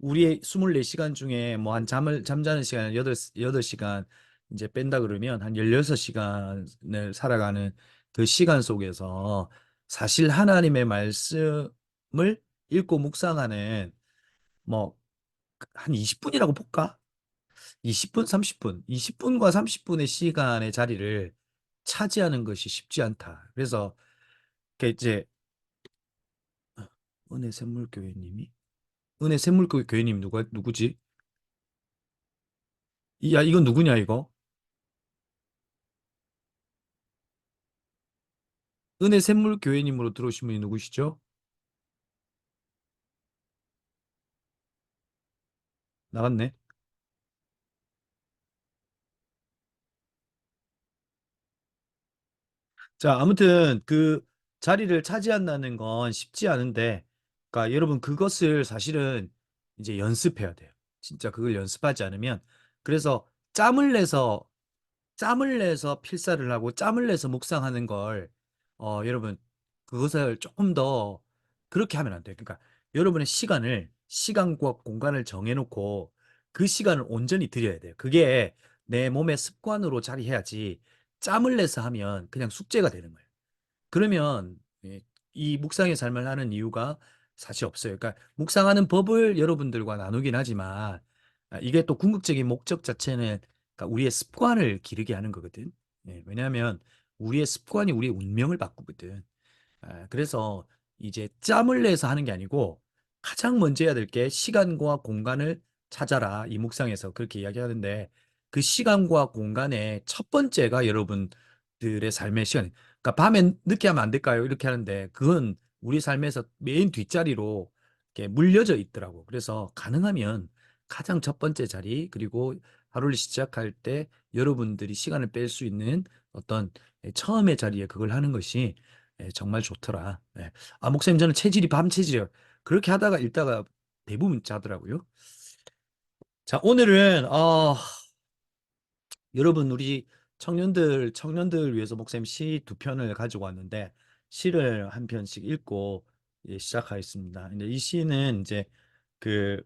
우리의 24시간 중에 뭐 한 잠자는 시간 8시간 이제 뺀다 그러면 한 16시간을 살아가는 그 시간 속에서 사실 하나님의 말씀을 읽고 묵상하는 뭐 한 20분이라고 볼까? 20분, 30분, 20분과 30분의 시간의 자리를 차지하는 것이 쉽지 않다. 그래서 이제 은혜 샘물교회님이 은혜 샘물교회님 누구지? 야, 이건 누구냐 이거? 은혜 샘물교회님으로 들어오신 분이 누구시죠? 나갔네. 자, 아무튼 그 자리를 차지한다는 건 쉽지 않은데, 그러니까 여러분 그것을 사실은 이제 연습해야 돼요. 진짜 그걸 연습하지 않으면 그래서 짬을 내서 필사를 하고 짬을 내서 묵상하는 걸 여러분 그것을 조금 더 그렇게 하면 안 돼요. 그러니까 여러분의 시간과 공간을 정해놓고 그 시간을 온전히 들여야 돼요. 그게 내 몸의 습관으로 자리해야지 짬을 내서 하면 그냥 숙제가 되는 거예요. 그러면 이 묵상의 삶을 하는 이유가 사실 없어요. 그러니까 묵상하는 법을 여러분들과 나누긴 하지만 이게 또 궁극적인 목적 자체는 그러니까 우리의 습관을 기르게 하는 거거든. 왜냐하면 우리의 습관이 우리의 운명을 바꾸거든. 그래서 이제 짬을 내서 하는 게 아니고 가장 먼저 해야 될 게 시간과 공간을 찾아라. 이 묵상에서 그렇게 이야기하는데 그 시간과 공간의 첫 번째가 여러분들의 삶의 시간. 그러니까 밤에 늦게 하면 안 될까요? 이렇게 하는데 그건 우리 삶에서 맨 뒷자리로 이렇게 물려져 있더라고. 그래서 가능하면 가장 첫 번째 자리 그리고 하루를 시작할 때 여러분들이 시간을 뺄 수 있는 어떤 처음의 자리에 그걸 하는 것이 정말 좋더라. 아, 목사님, 저는 체질이 밤 체질이에요. 그렇게 하다가 읽다가 대부분 자더라고요. 자, 오늘은, 여러분, 우리 청년들 위해서 목사님 시 두 편을 가지고 왔는데, 시를 한 편씩 읽고 시작하겠습니다. 근데 이 시는 이제 그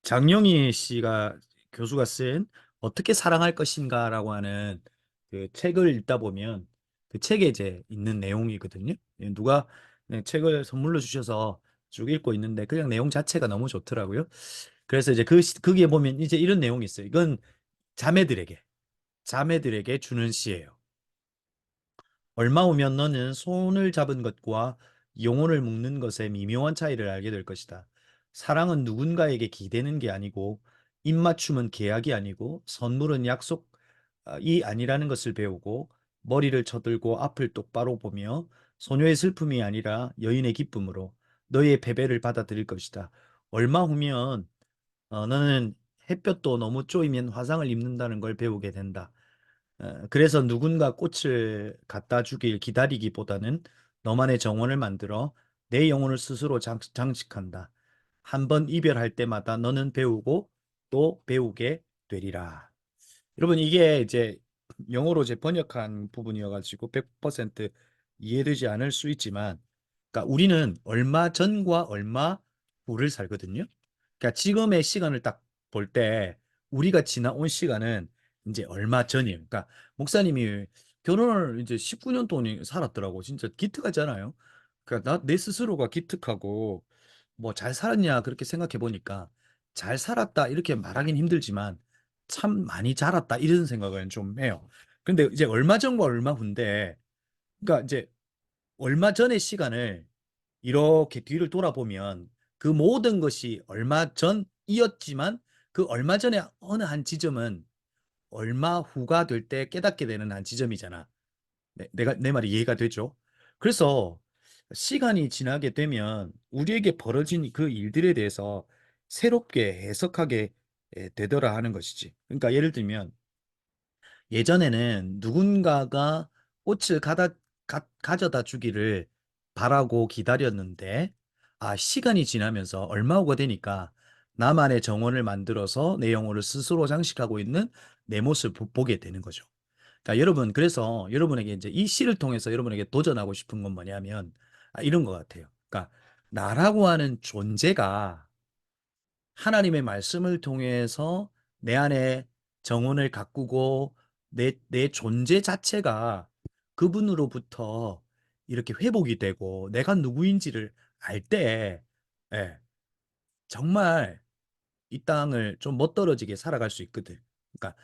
장영희 씨가 교수가 쓴 어떻게 사랑할 것인가라고 하는 그 책을 읽다 보면 그 책에 이제 있는 내용이거든요. 누가 책을 선물로 주셔서 쭉 읽고 있는데 그냥 내용 자체가 너무 좋더라고요. 그래서 이제 거기에 보면 이제 이런 내용이 있어요. 이건 자매들에게 자매들에게 주는 시예요. 얼마 후면 너는 손을 잡은 것과 영혼을 묶는 것의 미묘한 차이를 알게 될 것이다. 사랑은 누군가에게 기대는 게 아니고, 입맞춤은 계약이 아니고, 선물은 약속이 아니라는 것을 배우고, 머리를 쳐들고 앞을 똑바로 보며, 소녀의 슬픔이 아니라 여인의 기쁨으로 너의 패배를 받아들일 것이다. 얼마 후면 너는 햇볕도 너무 쪼이면 화상을 입는다는 걸 배우게 된다. 그래서 누군가 꽃을 갖다 주길 기다리기보다는 너만의 정원을 만들어 내 영혼을 스스로 장식한다. 한 번 이별할 때마다 너는 배우고 또 배우게 되리라. 여러분, 이게 이제 영어로 제 번역한 부분이어가지고 100% 이해되지 않을 수 있지만, 그러니까 우리는 얼마 전과 얼마 후를 살거든요. 그러니까 지금의 시간을 딱 볼 때 우리가 지나온 시간은 이제 얼마 전이에요. 그러니까 목사님이 결혼을 이제 19년 동안 살았더라고. 진짜 기특하잖아요. 그러니까 내 스스로가 기특하고 뭐 잘 살았냐 그렇게 생각해 보니까 잘 살았다 이렇게 말하긴 힘들지만 참 많이 자랐다 이런 생각을 좀 해요. 근데 이제 얼마 전과 얼마 후인데 그러니까 이제 얼마 전의 시간을 이렇게 뒤를 돌아보면 그 모든 것이 얼마 전이었지만 그 얼마 전에 어느 한 지점은 얼마 후가 될 때 깨닫게 되는 한 지점이잖아. 내가 내 말이 이해가 되죠? 그래서 시간이 지나게 되면 우리에게 벌어진 그 일들에 대해서 새롭게 해석하게 되더라 하는 것이지. 그러니까 예를 들면 예전에는 누군가가 꽃을 가져다 주기를 바라고 기다렸는데, 시간이 지나면서 얼마 후가 되니까 나만의 정원을 만들어서 내 영혼을 스스로 장식하고 있는 내 모습을 보게 되는 거죠. 그러니까 여러분, 그래서 여러분에게 이제 이 시를 통해서 여러분에게 도전하고 싶은 건 뭐냐면, 이런 것 같아요. 그러니까 나라고 하는 존재가 하나님의 말씀을 통해서 내 안에 정원을 가꾸고 내 존재 자체가 그분으로부터 이렇게 회복이 되고 내가 누구인지를 알 때, 예, 정말 이 땅을 좀 멋들어지게 살아갈 수 있거든. 그러니까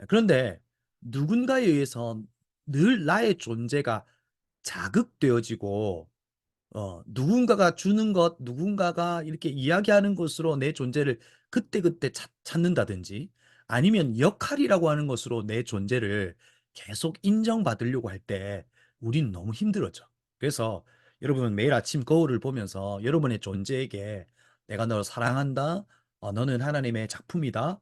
그런데 누군가에 의해서 늘 나의 존재가 자극되어지고 누군가가 주는 것, 누군가가 이렇게 이야기하는 것으로 내 존재를 그때그때 찾는다든지 아니면 역할이라고 하는 것으로 내 존재를 계속 인정받으려고 할 때 우린 너무 힘들어져. 그래서 여러분 매일 아침 거울을 보면서 여러분의 존재에게 내가 너를 사랑한다. 너는 하나님의 작품이다.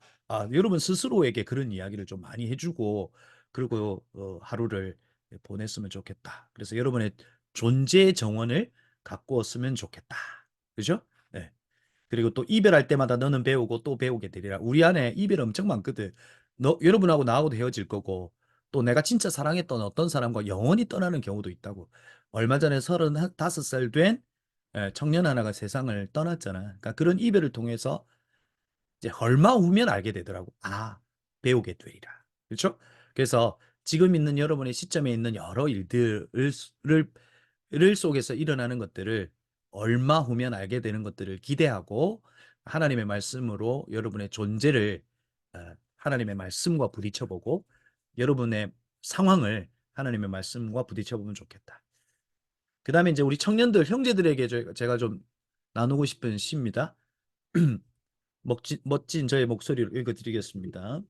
여러분 스스로에게 그런 이야기를 좀 많이 해주고 그리고 하루를 보냈으면 좋겠다. 그래서 여러분의 존재 정원을 가꾸었으면 좋겠다. 그죠? 네. 그리고 또 이별할 때마다 너는 배우고 또 배우게 되리라. 우리 안에 이별 엄청 많거든. 여러분하고 나하고도 헤어질 거고, 또 내가 진짜 사랑했던 어떤 사람과 영원히 떠나는 경우도 있다고. 얼마 전에 35살 된 청년 하나가 세상을 떠났잖아. 그러니까 그런 이별을 통해서 이제 얼마 후면 알게 되더라고. 배우게 되리라. 그렇죠? 그래서 지금 있는 여러분의 시점에 있는 여러 일들을 를 속에서 일어나는 것들을 얼마 후면 알게 되는 것들을 기대하고 하나님의 말씀으로 여러분의 존재를 하나님의 말씀과 부딪혀보고 여러분의 상황을 하나님의 말씀과 부딪혀보면 좋겠다. 그 다음에 이제 우리 청년들, 형제들에게 제가 좀 나누고 싶은 시입니다. 멋진 저의 목소리로 읽어드리겠습니다.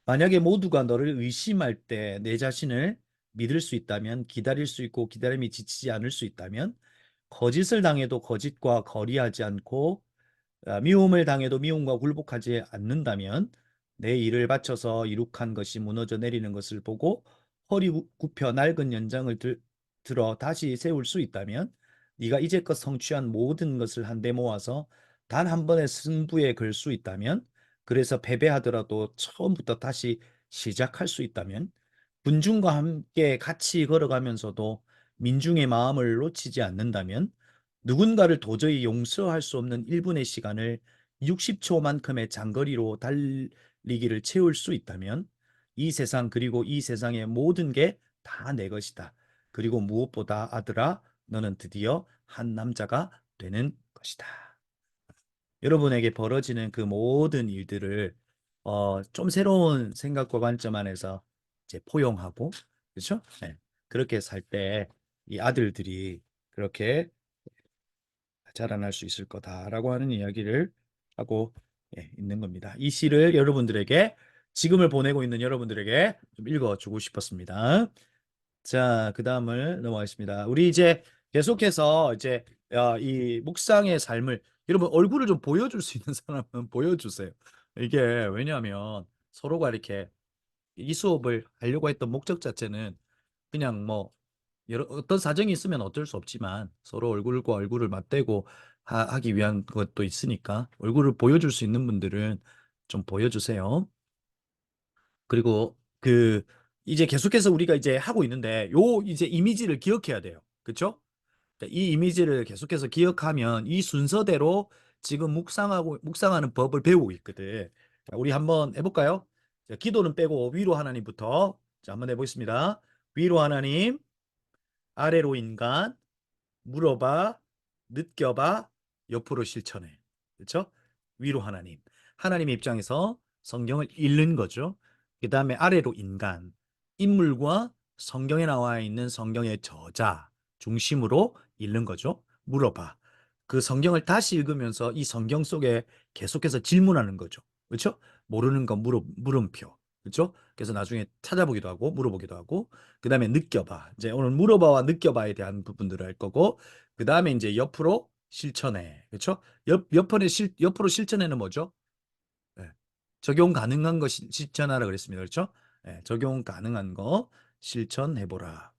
만약에 모두가 너를 의심할 때 내 자신을 믿을 수 있다면, 기다릴 수 있고 기다림이 지치지 않을 수 있다면, 거짓을 당해도 거짓과 거리하지 않고 미움을 당해도 미움과 굴복하지 않는다면 내 일을 바쳐서 이룩한 것이 무너져 내리는 것을 보고 허리 굽혀 낡은 연장을 들어 다시 세울 수 있다면 네가 이제껏 성취한 모든 것을 한데 모아서 단 한 번의 승부에 걸 수 있다면 그래서 패배하더라도 처음부터 다시 시작할 수 있다면 군중과 함께 같이 걸어가면서도 민중의 마음을 놓치지 않는다면 누군가를 도저히 용서할 수 없는 1분의 시간을 60초만큼의 장거리로 달리기를 채울 수 있다면 이 세상 그리고 이 세상의 모든 게 다 내 것이다. 그리고 무엇보다 아들아 너는 드디어 한 남자가 되는 것이다. 여러분에게 벌어지는 그 모든 일들을 좀 새로운 생각과 관점 안에서 이제 포용하고 그렇죠? 네. 그렇게 살 때 이 아들들이 그렇게 자라날 수 있을 거다라고 하는 이야기를 하고 있는 겁니다. 이 시를 여러분들에게 지금을 보내고 있는 여러분들에게 좀 읽어주고 싶었습니다. 자, 그 다음을 넘어가겠습니다. 우리 이제 계속해서 이제 이 묵상의 삶을 여러분 얼굴을 좀 보여줄 수 있는 사람은 보여주세요. 이게 왜냐하면 서로가 이렇게 이 수업을 하려고 했던 목적 자체는 그냥 뭐 어떤 사정이 있으면 어쩔 수 없지만 서로 얼굴과 얼굴을 맞대고 하기 위한 것도 있으니까 얼굴을 보여줄 수 있는 분들은 좀 보여주세요. 그리고 이제 계속해서 우리가 이제 하고 있는데 요 이제 이미지를 기억해야 돼요. 그렇죠? 이 이미지를 계속해서 기억하면 이 순서대로 지금 묵상하는 법을 배우고 있거든. 자, 우리 한번 해볼까요? 자, 기도는 빼고 위로 하나님부터 자, 한번 해보겠습니다. 위로 하나님, 아래로 인간, 물어봐, 느껴봐, 옆으로 실천해. 그렇죠? 위로 하나님. 하나님의 입장에서 성경을 읽는 거죠. 그 다음에 아래로 인간. 인물과 성경에 나와 있는 성경의 저자 중심으로 읽는 거죠. 물어봐. 그 성경을 다시 읽으면서 이 성경 속에 계속해서 질문하는 거죠. 그렇죠? 모르는 거 물음표. 그렇죠? 그래서 나중에 찾아보기도 하고 물어보기도 하고 그다음에 느껴봐. 이제 오늘 물어봐와 느껴봐에 대한 부분들을 할 거고 그다음에 이제 옆으로 실천해. 그렇죠? 옆으로 실천해는 뭐죠? 예. 적용 가능한 거 실천하라 그랬습니다. 그렇죠? 예, 적용 가능한 거 실천해 보라.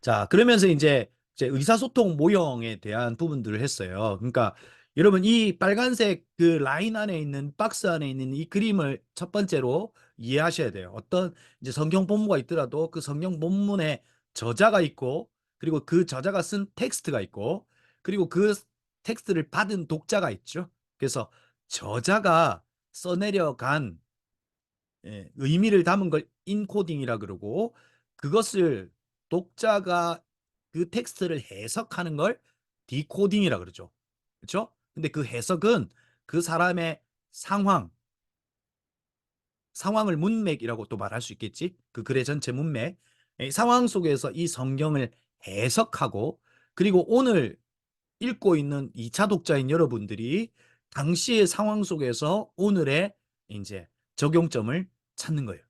자, 그러면서 이제 의사소통 모형에 대한 부분들을 했어요. 그러니까 여러분 이 빨간색 그 라인 안에 있는 박스 안에 있는 이 그림을 첫 번째로 이해하셔야 돼요. 어떤 이제 성경 본문가 있더라도 그 성경 본문에 저자가 있고 그리고 그 저자가 쓴 텍스트가 있고 그리고 그 텍스트를 받은 독자가 있죠. 그래서 저자가 써내려간 의미를 담은 걸 인코딩이라 그러고 그것을 독자가 그 텍스트를 해석하는 걸 디코딩이라 그러죠. 그렇죠? 근데 그 해석은 그 사람의 상황을 문맥이라고 또 말할 수 있겠지. 그 글의 전체 문맥. 상황 속에서 이 성경을 해석하고 그리고 오늘 읽고 있는 2차 독자인 여러분들이 당시의 상황 속에서 오늘의 이제 적용점을 찾는 거예요.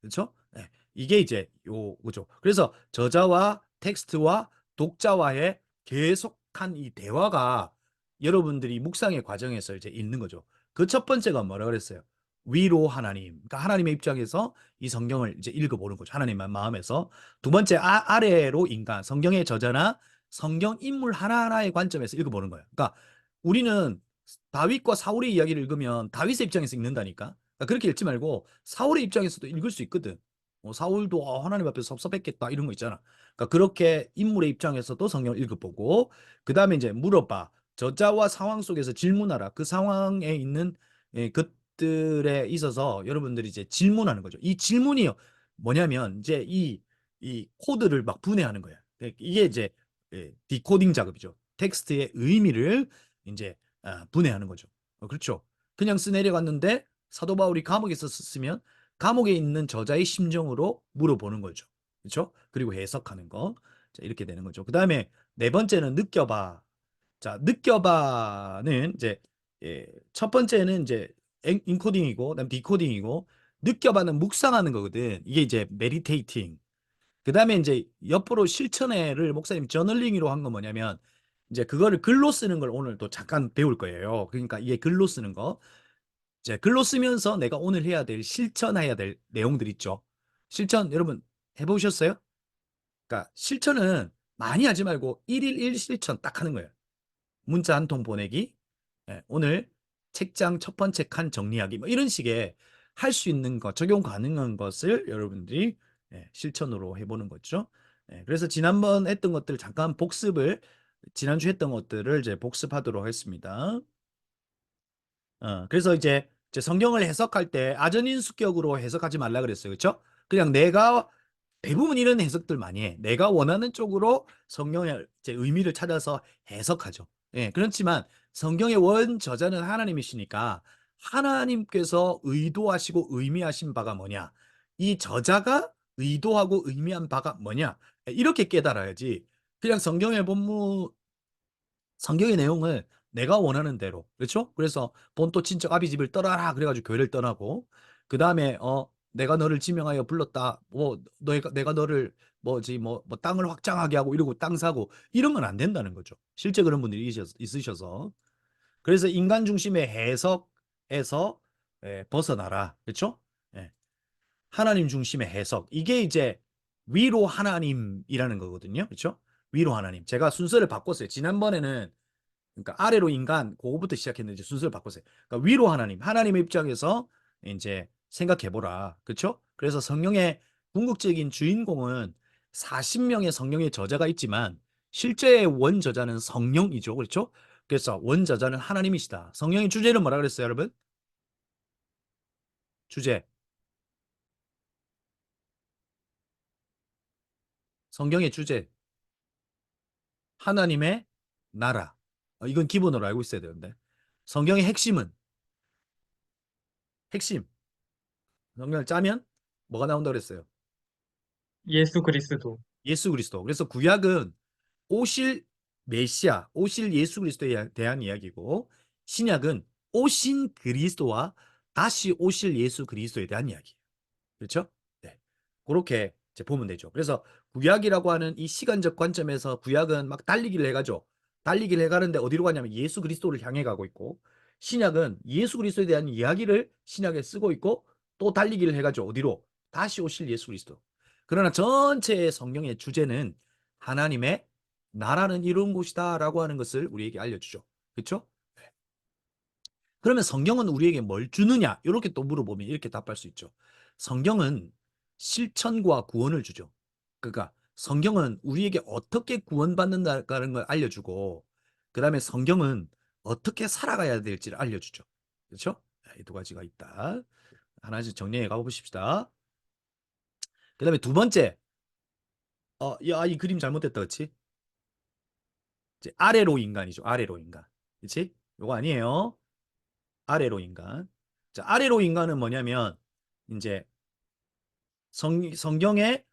그렇죠? 네. 이게 이제 요거죠. 그래서 저자와 텍스트와 독자와의 계속한 이 대화가 여러분들이 묵상의 과정에서 이제 읽는 거죠. 그 첫 번째가 뭐라 그랬어요? 위로 하나님. 그러니까 하나님의 입장에서 이 성경을 이제 읽어보는 거죠. 하나님의 마음에서. 두 번째 아래로 인간, 성경의 저자나 성경 인물 하나하나의 관점에서 읽어보는 거예요. 그러니까 우리는 다윗과 사울의 이야기를 읽으면 다윗의 입장에서 읽는다니까. 그러니까 그렇게 읽지 말고 사울의 입장에서도 읽을 수 있거든. 사울도 하나님 앞에서 섭섭했겠다 이런 거 있잖아. 그러니까 그렇게 인물의 입장에서도 성경을 읽어보고 그 다음에 이제 물어봐. 저자와 상황 속에서 질문하라. 그 상황에 있는 것들에 있어서 여러분들이 이제 질문하는 거죠. 이 질문이 뭐냐면 이제 이 코드를 막 분해하는 거야. 이게 이제 디코딩 작업이죠. 텍스트의 의미를 이제 분해하는 거죠. 그렇죠. 그냥 쓰내려갔는데 사도 바울이 감옥에 있었으면 감옥에 있는 저자의 심정으로 물어보는 거죠. 그렇죠? 그리고 해석하는 거. 자, 이렇게 되는 거죠. 그 다음에 네 번째는 느껴봐. 자, 느껴봐는 이제 첫 번째는 이제 인코딩이고, 그다음 디코딩이고, 느껴봐는 묵상하는 거거든. 이게 이제 메디테이팅. 그 다음에 이제 옆으로 실천회를 목사님 저널링으로 한 건 뭐냐면 이제 그거를 글로 쓰는 걸 오늘 또 잠깐 배울 거예요. 그러니까 이게 글로 쓰는 거. 이제 글로 쓰면서 내가 오늘 해야 될 실천해야 될 내용들 있죠. 실천 여러분 해보셨어요? 그러니까 실천은 많이 하지 말고 1일 1실천 딱 하는 거예요. 문자 한 통 보내기, 오늘 책장 첫 번째 칸 정리하기, 뭐 이런 식의 할 수 있는 것, 적용 가능한 것을 여러분들이 실천으로 해보는 거죠. 그래서 지난번 했던 것들 잠깐 복습을, 지난주 했던 것들을 이제 복습하도록 하겠습니다. 그래서 이제 성경을 해석할 때 아전인수격으로 해석하지 말라 그랬어요. 그렇죠? 그냥 내가 대부분 이런 해석들 많이 해. 내가 원하는 쪽으로 성경의 이제 의미를 찾아서 해석하죠. 그렇지만 성경의 원 저자는 하나님이시니까 하나님께서 의도하시고 의미하신 바가 뭐냐? 이 저자가 의도하고 의미한 바가 뭐냐? 이렇게 깨달아야지. 그냥 성경의 내용을 내가 원하는 대로, 그렇죠? 그래서 본토 친척 아비 집을 떠나라 그래가지고 교회를 떠나고 그 다음에 내가 너를 지명하여 불렀다, 뭐 내가 너를 뭐지 뭐 땅을 확장하게 하고 이러고 땅 사고 이런 건 안 된다는 거죠. 실제 그런 분들이 있으셔서. 그래서 인간 중심의 해석에서 벗어나라, 그렇죠? 예. 하나님 중심의 해석, 이게 이제 위로 하나님이라는 거거든요, 그렇죠? 위로 하나님. 제가 순서를 바꿨어요. 지난번에는 그러니까 아래로 인간 그거부터 시작했는데 순서를 바꿨어요. 그러니까 위로 하나님, 하나님의 입장에서 이제 생각해 보라. 그렇죠? 그래서 성령의 궁극적인 주인공은 40명의 성령의 저자가 있지만 실제의 원 저자는 성령이죠. 그렇죠? 그래서 원 저자는 하나님이시다. 성령의 주제는 뭐라 그랬어요, 여러분? 주제. 성경의 주제. 하나님의 나라. 이건 기본으로 알고 있어야 되는데. 성경의 핵심. 성경을 짜면 뭐가 나온다고 그랬어요? 예수 그리스도. 예수 그리스도. 그래서 구약은 오실 메시아, 오실 예수 그리스도에 대한 이야기고 신약은 오신 그리스도와 다시 오실 예수 그리스도에 대한 이야기예요. 그렇죠? 네. 그렇게 이제 보면 되죠. 그래서 구약이라고 하는 이 시간적 관점에서 구약은 막 달리기를 해가죠. 달리기를 해가는데 어디로 가냐면 예수 그리스도를 향해 가고 있고 신약은 예수 그리스도에 대한 이야기를 신약에 쓰고 있고 또 달리기를 해가죠. 어디로? 다시 오실 예수 그리스도. 그러나 전체의 성경의 주제는 하나님의 나라는 이런 곳이다라고 하는 것을 우리에게 알려주죠. 그렇죠? 그러면 성경은 우리에게 뭘 주느냐? 이렇게 또 물어보면 이렇게 답할 수 있죠. 성경은 실천과 구원을 주죠. 그러니까 성경은 우리에게 어떻게 구원받는다는 걸 알려주고 그다음에 성경은 어떻게 살아가야 될지를 알려주죠. 그렇죠? 이 두 가지가 있다. 하나씩 정리해 가보십시다. 그다음에 두 번째, 야, 이 그림 잘못됐다, 그렇지? 이제 아래로 인간이죠. 아래로 인간, 그렇지? 요거 아니에요. 아래로 인간. 자, 아래로 인간은 뭐냐면 이제 성경의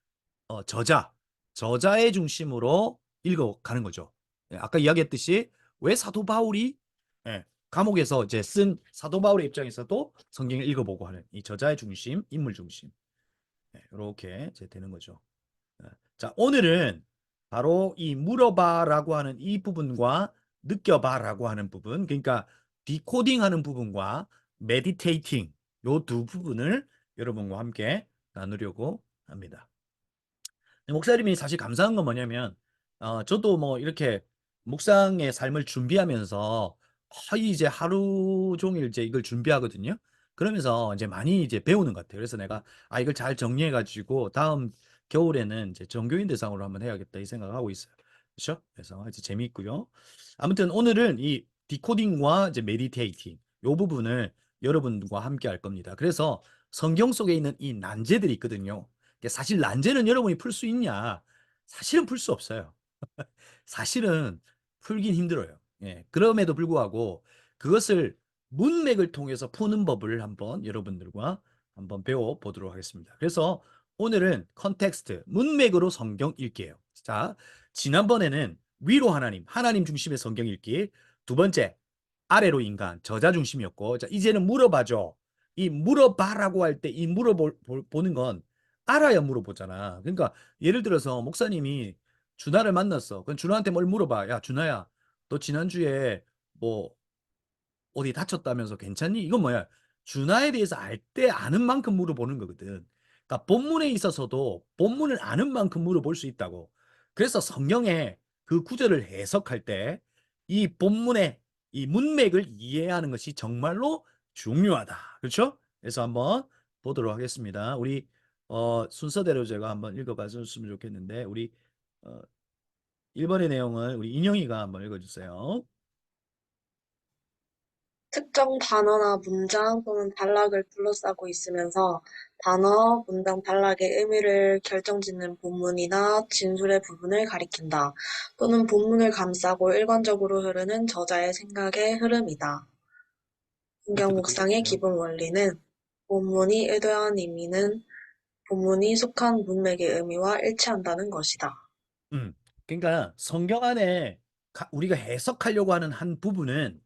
저자의 중심으로 읽어가는 거죠. 예, 아까 이야기했듯이 왜 사도 바울이 예, 감옥에서 이제 쓴 사도 바울의 입장에서도 성경을 읽어보고 하는 이 저자의 중심, 인물 중심. 이렇게 이제 되는 거죠. 예. 자, 오늘은 바로 이 물어봐라고 하는 이 부분과 느껴봐라고 하는 부분, 그러니까 디코딩하는 부분과 메디테이팅 요 두 부분을 여러분과 함께 나누려고 합니다. 목사님이 사실 감사한 건 뭐냐면, 저도 뭐 이렇게 묵상의 삶을 준비하면서 거의 이제 하루 종일 이제 이걸 준비하거든요. 그러면서 이제 많이 이제 배우는 것 같아요. 그래서 내가 이걸 잘 정리해가지고 다음 겨울에는 이제 전교인 대상으로 한번 해야겠다 이 생각을 하고 있어요. 그렇죠? 그래서 이제 재미있고요. 아무튼 오늘은 이 디코딩과 이제 메디테이팅 요 부분을 여러분과 함께 할 겁니다. 그래서 성경 속에 있는 이 난제들이 있거든요. 사실 난제는 여러분이 풀 수 있냐? 사실은 풀 수 없어요. 사실은 풀긴 힘들어요. 예. 그럼에도 불구하고 그것을 문맥을 통해서 푸는 법을 한번 여러분들과 한번 배워보도록 하겠습니다. 그래서 오늘은 컨텍스트, 문맥으로 성경 읽기예요. 자, 지난번에는 위로 하나님, 하나님 중심의 성경 읽기. 두 번째, 아래로 인간, 저자 중심이었고, 자, 이제는 물어봐줘. 이 물어봐라고 할 때 이 물어보는 건 알아야 물어보잖아. 그러니까 예를 들어서 목사님이 준하를 만났어. 그럼 준하한테 뭘 물어봐. 야, 준하야, 너 지난주에 뭐 어디 다쳤다면서 괜찮니? 이건 뭐야? 준하에 대해서 알 때 아는 만큼 물어보는 거거든. 그러니까 본문에 있어서도 본문을 아는 만큼 물어볼 수 있다고. 그래서 성경에 그 구절을 해석할 때 이 본문의 이 문맥을 이해하는 것이 정말로 중요하다. 그렇죠? 그래서 한번 보도록 하겠습니다. 우리 순서대로 제가 한번 읽어봤으면 좋겠는데 우리 어, 1번의 내용을 우리 인영이가 한번 읽어주세요. 특정 단어나 문장 또는 단락을 둘러싸고 있으면서 단어, 문장, 단락의 의미를 결정짓는 본문이나 진술의 부분을 가리킨다. 또는 본문을 감싸고 일관적으로 흐르는 저자의 생각의 흐름이다. 성경 밑에도 묵상의 긁어주세요. 기본 원리는 본문이 의도한 의미는 본문이 속한 문맥의 의미와 일치한다는 것이다. 음. 그러니까 성경 안에 우리가 해석하려고 하는 한 부분은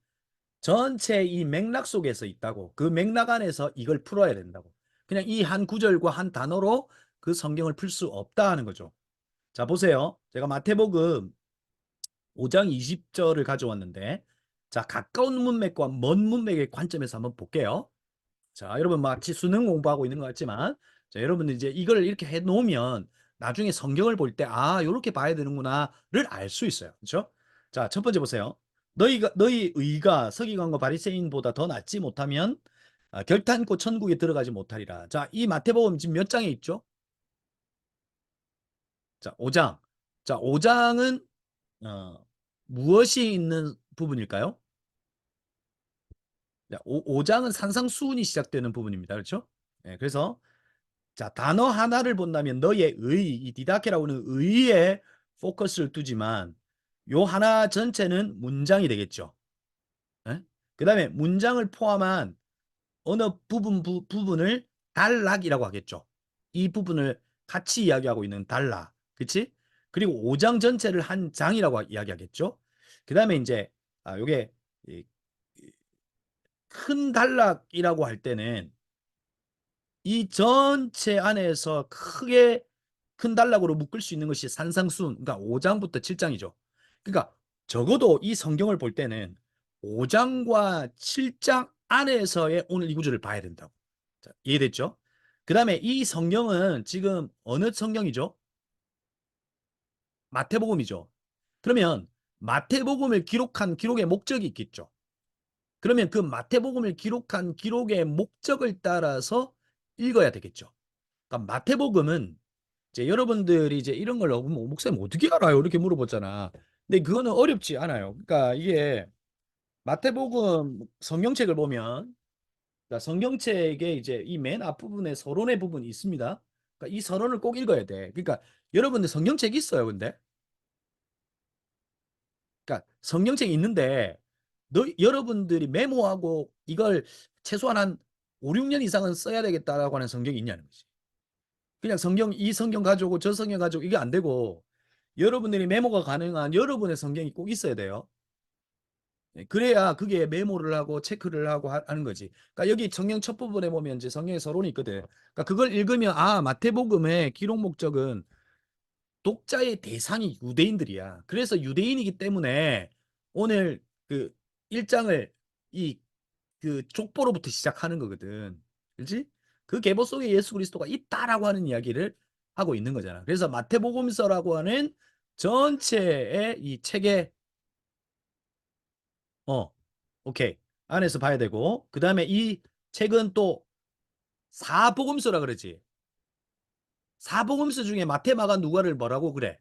전체 이 맥락 속에서 있다고. 그 맥락 안에서 이걸 풀어야 된다고. 그냥 이 한 구절과 한 단어로 그 성경을 풀 수 없다 하는 거죠. 자, 보세요. 제가 마태복음 5장 20절을 가져왔는데, 자, 가까운 문맥과 먼 문맥의 관점에서 한번 볼게요. 자, 여러분 마치 수능 공부하고 있는 것 같지만, 자, 여러분들 이제 이걸 이렇게 해 놓으면 나중에 성경을 볼 때, 요렇게 봐야 되는구나를 알 수 있어요. 그렇죠? 자, 첫 번째 보세요. 너희 의가 서기관과 바리새인보다 더 낫지 못하면 결탄코 천국에 들어가지 못하리라. 자, 이 마태복음 지금 몇 장에 있죠? 자, 5장. 자, 5장은 무엇이 있는 부분일까요? 자, 5장은 산상수훈이 시작되는 부분입니다. 그렇죠? 네, 그래서 자, 단어 하나를 본다면 너의 의, 이 디다케라고 하는 의에 포커스를 두지만 요 하나 전체는 문장이 되겠죠. 예? 그다음에 문장을 포함한 어느 부분을 단락이라고 하겠죠. 이 부분을 같이 이야기하고 있는 단락. 그치? 그리고 5장 전체를 한 장이라고 이야기하겠죠. 그다음에 이제 요게 큰 단락이라고 할 때는 이 전체 안에서 크게 큰 단락으로 묶을 수 있는 것이 산상수훈, 그러니까 5장부터 7장이죠. 그러니까 적어도 이 성경을 볼 때는 5장과 7장 안에서의 오늘 이 구절을 봐야 된다고. 자, 이해됐죠? 그 다음에 이 성경은 지금 어느 성경이죠? 마태복음이죠. 그러면 마태복음을 기록한 기록의 목적이 있겠죠. 그러면 그 마태복음을 기록한 기록의 목적을 따라서 읽어야 되겠죠. 그러니까 마태복음은 이제 여러분들이 이제 이런 걸 목사님 어떻게 알아요? 이렇게 물어보잖아. 근데 그거는 어렵지 않아요. 그러니까 이게 마태복음 성경책을 보면 그러니까 성경책에 이제 이 맨 앞부분에 서론의 부분이 있습니다. 그러니까 이 서론을 꼭 읽어야 돼. 그러니까 여러분들 성경책 있어요, 근데? 그러니까 성경책이 있는데 여러분들이 메모하고 이걸 최소한 한 5, 6년 이상은 써야 되겠다라고 하는 성경이 있냐는 거지. 그냥 이 성경 가지고 저 성경 가지고 이게 안 되고 여러분들이 메모가 가능한 여러분의 성경이 꼭 있어야 돼요. 예, 그래야 그게 메모를 하고 체크를 하고 하는 거지. 그러니까 여기 성경 첫 부분에 보면 이제 성경의 서론이 있거든. 그러니까 그걸 읽으면 아, 마태복음의 기록 목적은 독자의 대상이 유대인들이야. 그래서 유대인이기 때문에 오늘 그 1장을 이 그 족보로부터 시작하는 거거든. 그렇지? 그 계보 속에 예수 그리스도가 있다라고 하는 이야기를 하고 있는 거잖아. 그래서 마태복음서라고 하는 전체의 이 책의 어, 오케이. 안에서 봐야 되고 그다음에 이 책은 또 사복음서라 그러지. 사복음서 중에 마태, 마가, 누가를 뭐라고 그래?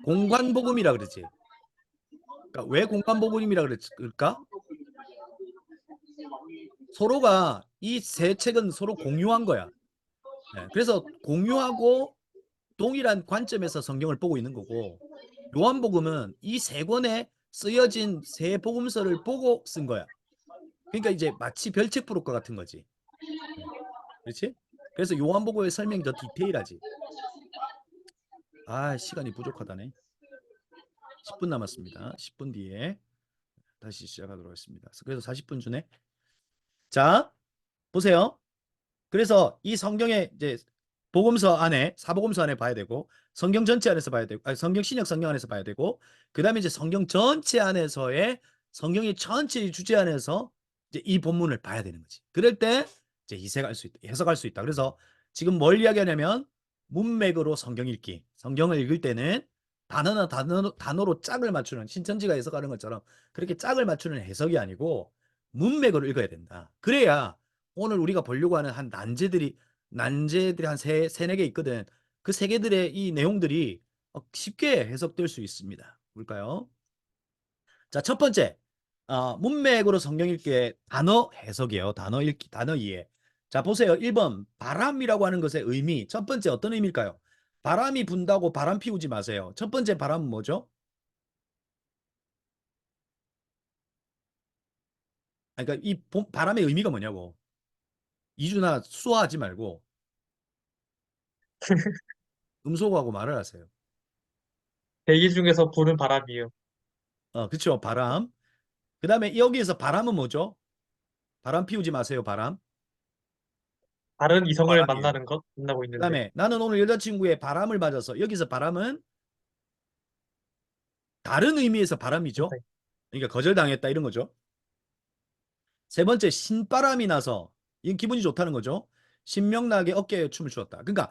공관복음이라 그러지. 그러니까 왜 공관복음이라 그럴까? 서로가 이 세 책은 서로 공유한 거야. 예, 그래서 공유하고 동일한 관점에서 성경을 보고 있는 거고 요한복음은 이 세 권에 쓰여진 세 복음서를 보고 쓴 거야. 그러니까 이제 마치 별책 부록과 같은 거지. 예, 그렇지? 그래서 요한복음의 설명이 더 디테일하지. 아, 시간이 부족하다네. 10분 남았습니다. 10분 뒤에 다시 시작하도록 하겠습니다. 그래서 40분 전에 자, 보세요. 그래서 이 성경의 이제 복음서 안에 사복음서 안에 봐야 되고 성경 전체 안에서 봐야 되고 성경 신약 성경 안에서 봐야 되고 그다음에 이제 성경 전체 안에서의 성경의 전체 주제 안에서 이제 이 본문을 봐야 되는 거지. 그럴 때 이제 이해할 수 있다. 해석할 수 있다. 그래서 지금 뭘 이야기하냐면 문맥으로 성경 읽기. 성경을 읽을 때는 단어나 단어로 짝을 맞추는 신천지가 해석하는 것처럼 그렇게 짝을 맞추는 해석이 아니고 문맥으로 읽어야 된다. 그래야 오늘 우리가 보려고 하는 한 난제들이 한 세네 개 있거든. 그 세 개들의 이 내용들이 쉽게 해석될 수 있습니다. 볼까요? 자, 첫 번째. 문맥으로 성경 읽기의 단어 해석이에요. 단어 읽기, 단어 이해. 자, 보세요. 1번 바람이라고 하는 것의 의미. 첫 번째 어떤 의미일까요? 바람이 분다고 바람 피우지 마세요. 첫 번째 바람은 뭐죠? 그러니까 이 바람의 의미가 뭐냐고. 이준아 수화하지 말고 음소거하고 말을 하세요. 대기 중에서 부는 바람이요. 그쵸. 바람. 그 다음에 여기에서 바람은 뭐죠? 바람 피우지 마세요, 바람. 다른 이성을 바람이에요. 만나는 것 만나고 그 있는데. 다음에 나는 오늘 여자친구의 바람을 맞아서 여기서 바람은 다른 의미에서 바람이죠. 네. 그러니까 거절당했다 이런 거죠. 세 번째, 신바람이 나서 이건 기분이 좋다는 거죠. 신명나게 어깨에 춤을 추었다. 그러니까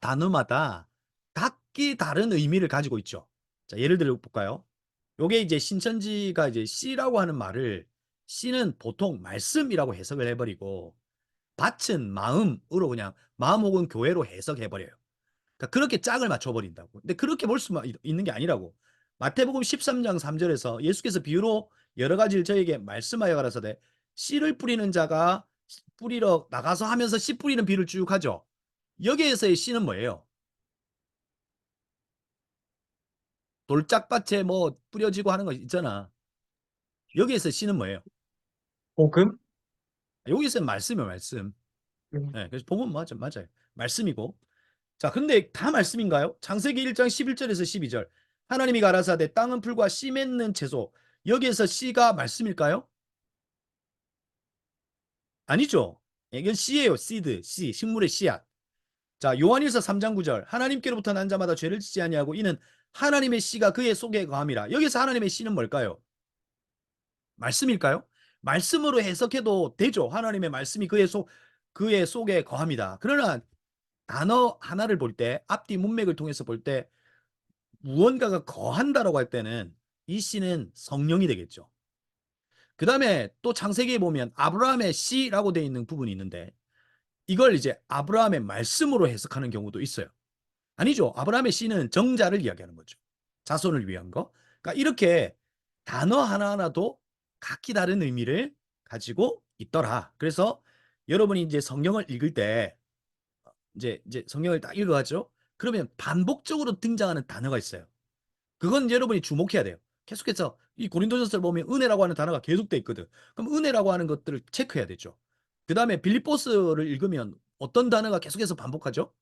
단어마다 각기 다른 의미를 가지고 있죠. 자, 예를 들어 볼까요? 요게 이제 신천지가 이제 씨라고 하는 말을 씨는 보통 말씀이라고 해석을 해버리고 밭은 마음으로 그냥 마음 혹은 교회로 해석해버려요. 그러니까 그렇게 짝을 맞춰버린다고. 근데 그렇게 볼 수 있는 게 아니라고. 마태복음 13장 3절에서 예수께서 비유로 여러 가지를 저에게 말씀하여 가라사대 씨를 뿌리는 자가 뿌리러 나가서 하면서 씨 뿌리는 비유를 쭉 하죠. 여기에서의 씨는 뭐예요? 돌짝밭에 뭐 뿌려지고 하는 거 있잖아. 여기에서 씨는 뭐예요? 복음? 여기서는 말씀이에요, 말씀. 음, 네, 그래서 복음 맞아요. 말씀이고. 자, 근데 다 말씀인가요? 창세기 1장 11절에서 12절. 하나님이 가라사대 땅은 풀과 씨 맺는 채소. 여기에서 씨가 말씀일까요? 아니죠. 이건 씨예요. 씨드, 씨, 식물의 씨앗. 자, 요한일서 3장 9절. 하나님께로부터 난 자마다 죄를 짓지 아니하고 이는 하나님의 씨가 그의 속에 거함이라. 여기서 하나님의 씨는 뭘까요? 말씀일까요? 말씀으로 해석해도 되죠. 하나님의 말씀이 그의 속에 거함이다. 그러나 단어 하나를 볼 때, 앞뒤 문맥을 통해서 볼 때 무언가가 거한다라고 할 때는 이 씨는 성령이 되겠죠. 그 다음에 또 창세기에 보면 아브라함의 씨라고 되어 있는 부분이 있는데 이걸 이제 아브라함의 말씀으로 해석하는 경우도 있어요. 아니죠. 아브라함의 씨는 정자를 이야기하는 거죠. 자손을 위한 거. 그러니까 이렇게 단어 하나하나도 각기 다른 의미를 가지고 있더라. 그래서 여러분이 이제 성경을 읽을 때 이제 성경을 딱 읽어가죠. 그러면 반복적으로 등장하는 단어가 있어요. 그건 여러분이 주목해야 돼요. 계속해서 이 고린도전서를 보면 은혜라고 하는 단어가 계속 돼 있거든. 그럼 은혜라고 하는 것들을 체크해야 되죠. 그 다음에 빌립보스를 읽으면 어떤 단어가 계속해서 반복하죠?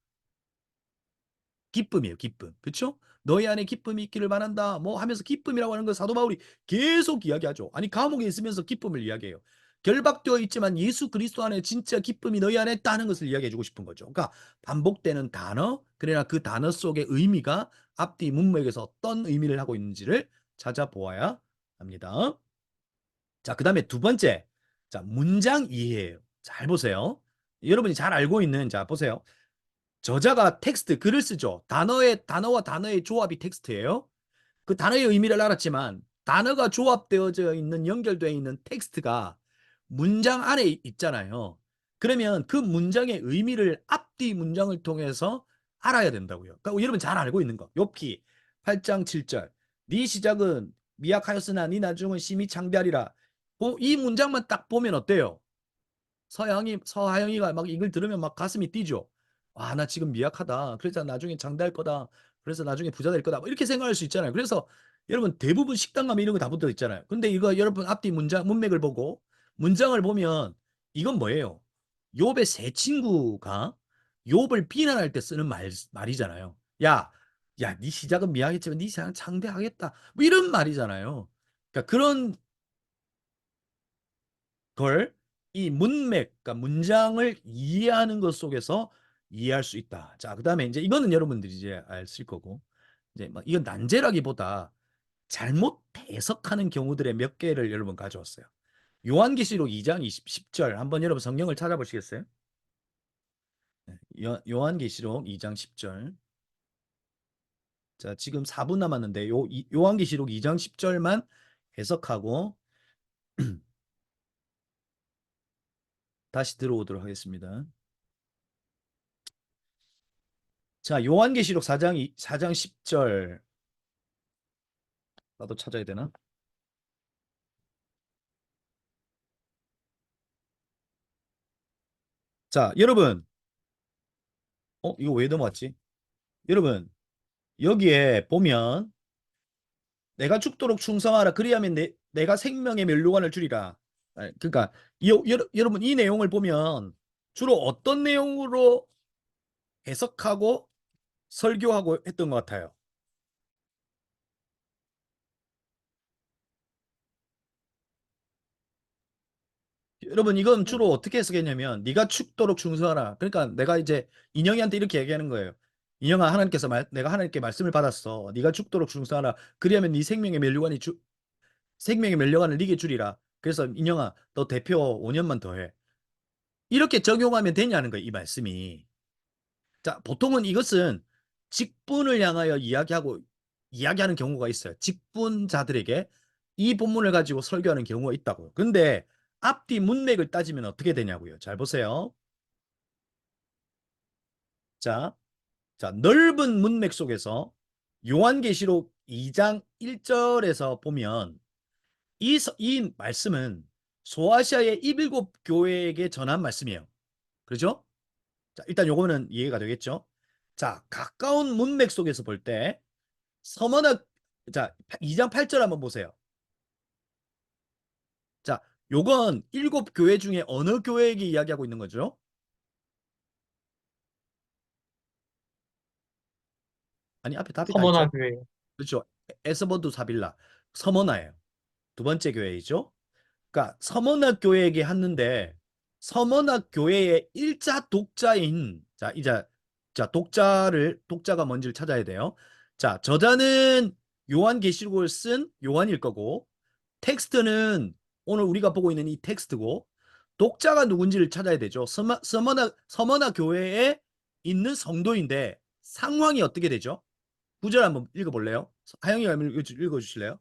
기쁨이에요, 기쁨. 그렇죠? 너희 안에 기쁨이 있기를 바란다. 뭐 하면서 기쁨이라고 하는 건 사도 바울이 계속 이야기하죠. 아니 감옥에 있으면서 기쁨을 이야기해요. 결박되어 있지만 예수 그리스도 안에 진짜 기쁨이 너희 안에 있다는 것을 이야기해 주고 싶은 거죠. 그러니까 반복되는 단어, 그러나 그 단어 속의 의미가 앞뒤 문맥에서 어떤 의미를 하고 있는지를 찾아보아야 합니다. 자, 그다음에 두 번째. 자, 문장 이해예요. 잘 보세요. 여러분이 잘 알고 있는 자, 보세요. 저자가 텍스트 글을 쓰죠. 단어와 단어의 조합이 텍스트예요. 그 단어의 의미를 알았지만 단어가 조합되어져 있는 연결되어 있는 텍스트가 문장 안에 있잖아요. 그러면 그 문장의 의미를 앞뒤 문장을 통해서 알아야 된다고요. 그러니까 여러분 잘 알고 있는 거. 욥기 8장 7절. 네 시작은 미약하였으나 네 나중은 심히 창대하리라. 이 문장만 딱 보면 어때요? 서하영이가 막 이걸 들으면 막 가슴이 뛰죠. 와, 나 지금 미약하다. 그래서 나중에 장대할 거다. 그래서 나중에 부자 될 거다. 뭐 이렇게 생각할 수 있잖아요. 그래서 여러분 대부분 식당 가면 이런 거 다 붙어 있잖아요. 근데 이거 여러분 앞뒤 문맥을 보고 문장을 보면 이건 뭐예요? 욥의 세 친구가 욥을 비난할 때 쓰는 말이잖아요. 야, 야, 네 시작은 미약했지만 네 시작은 장대하겠다. 뭐 이런 말이잖아요. 그러니까 그런 걸 이 문맥, 그러니까 문장을 이해하는 것 속에서 이해할 수 있다. 자, 그다음에 이제 이거는 여러분들이 이제 아실 거고, 이제 막 이건 난제라기보다 잘못 해석하는 경우들의 몇 개를 여러분 가져왔어요. 요한계시록 2장 10절 한번 여러분 성경을 찾아보시겠어요? 네, 요한계시록 2장 10절. 자, 지금 4분 남았는데 요한계시록 2장 10절만 해석하고 다시 들어오도록 하겠습니다. 자, 요한계시록 4장 10절. 나도 찾아야 되나? 자, 여러분. 이거 왜 넘어갔지? 여러분, 여기에 보면 내가 죽도록 충성하라. 그리하면 내가 생명의 면류관을 주리라. 그러니까 여러분 이 내용을 보면 주로 어떤 내용으로 해석하고 설교하고 했던 것 같아요. 여러분 이건 주로 어떻게 해석했냐면 네가 죽도록 충성하라. 그러니까 내가 이제 인영이한테 이렇게 얘기하는 거예요. 인영아, 내가 하나님께 말씀을 받았어. 네가 죽도록 충성하라. 그리하면 네 생명의 면류관을 네게 주리라. 그래서 인영아, 너 대표 5년만 더 해. 이렇게 적용하면 되냐는 거예요, 이 말씀이. 자, 보통은 이것은 직분을 향하여 이야기하는 경우가 있어요. 직분자들에게 이 본문을 가지고 설교하는 경우가 있다고요. 근데 앞뒤 문맥을 따지면 어떻게 되냐고요. 잘 보세요. 자, 넓은 문맥 속에서 요한계시록 2장 1절에서 보면 이 말씀은 소아시아의 이일곱 교회에게 전한 말씀이에요. 그렇죠? 자, 일단 요거는 이해가 되겠죠? 자, 가까운 문맥 속에서 볼 때 서머나 자, 2장 8절 한번 보세요. 자, 요건 일곱 교회 중에 어느 교회에게 이야기하고 있는 거죠? 아니, 앞에 답이 다 서머나 있죠? 교회. 그렇죠. 에스버두 사빌라. 서머나예요. 두 번째 교회이죠. 그러니까 서머나 교회에게 했는데 서머나 교회의 일자 독자인 독자가 뭔지를 찾아야 돼요. 자, 저자는 요한계시록을 쓴 요한일 거고 텍스트는 오늘 우리가 보고 있는 이 텍스트고 독자가 누군지를 찾아야 되죠. 서머나 교회에 있는 성도인데 상황이 어떻게 되죠? 구절 한번 읽어볼래요? 하영이가 읽어주실래요?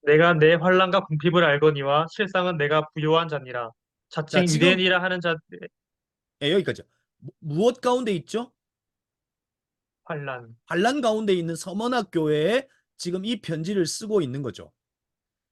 내가 내 환난과 궁핍을 알거니와 실상은 내가 부요한 자니라. 자, 자칭 지금 유대인이라 하는 자. 여기까지. 무엇 가운데 있죠? 환란. 환란 가운데 있는 서머나 교회에 지금 이 편지를 쓰고 있는 거죠.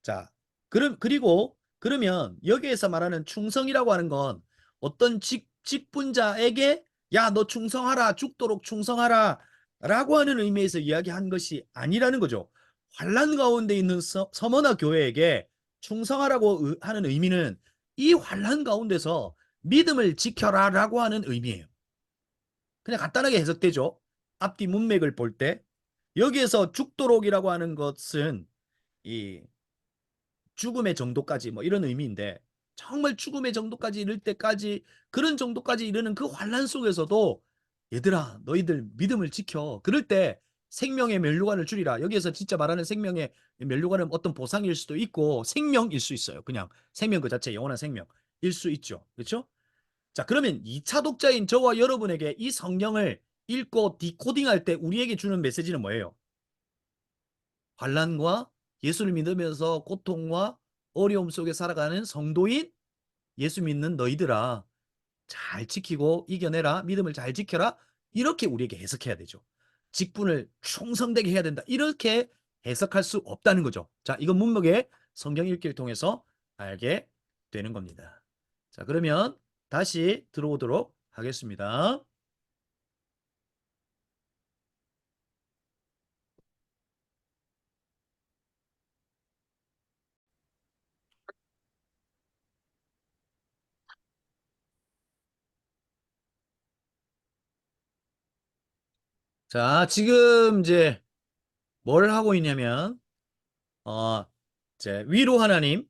자, 그러면 여기에서 말하는 충성이라고 하는 건 어떤 직분자에게 야, 너 충성하라, 죽도록 충성하라 라고 하는 의미에서 이야기한 것이 아니라는 거죠. 환란 가운데 있는 서머나 교회에게 충성하라고 하는 의미는 이 환란 가운데서 믿음을 지켜라 라고 하는 의미예요. 그냥 간단하게 해석되죠. 앞뒤 문맥을 볼 때 여기에서 죽도록이라고 하는 것은 이 죽음의 정도까지 뭐 이런 의미인데 정말 죽음의 정도까지 이를 때까지 그런 정도까지 이르는 그 환란 속에서도 얘들아 너희들 믿음을 지켜. 그럴 때 생명의 면류관을 줄이라. 여기에서 진짜 말하는 생명의 면류관은 어떤 보상일 수도 있고 생명일 수 있어요. 그냥 생명 그 자체 영원한 생명일 수 있죠. 그렇죠? 자, 그러면 2차 독자인 저와 여러분에게 이 성경을 읽고 디코딩할 때 우리에게 주는 메시지는 뭐예요? 환란과 예수를 믿으면서 고통과 어려움 속에 살아가는 성도인 예수 믿는 너희들아 잘 지키고 이겨내라. 믿음을 잘 지켜라. 이렇게 우리에게 해석해야 되죠. 직분을 충성되게 해야 된다. 이렇게 해석할 수 없다는 거죠. 자, 이건 문맥의 성경 읽기를 통해서 알게 되는 겁니다. 자, 그러면 다시 들어오도록 하겠습니다. 자, 지금 이제 뭘 하고 있냐면 어, 이제 위로 하나님,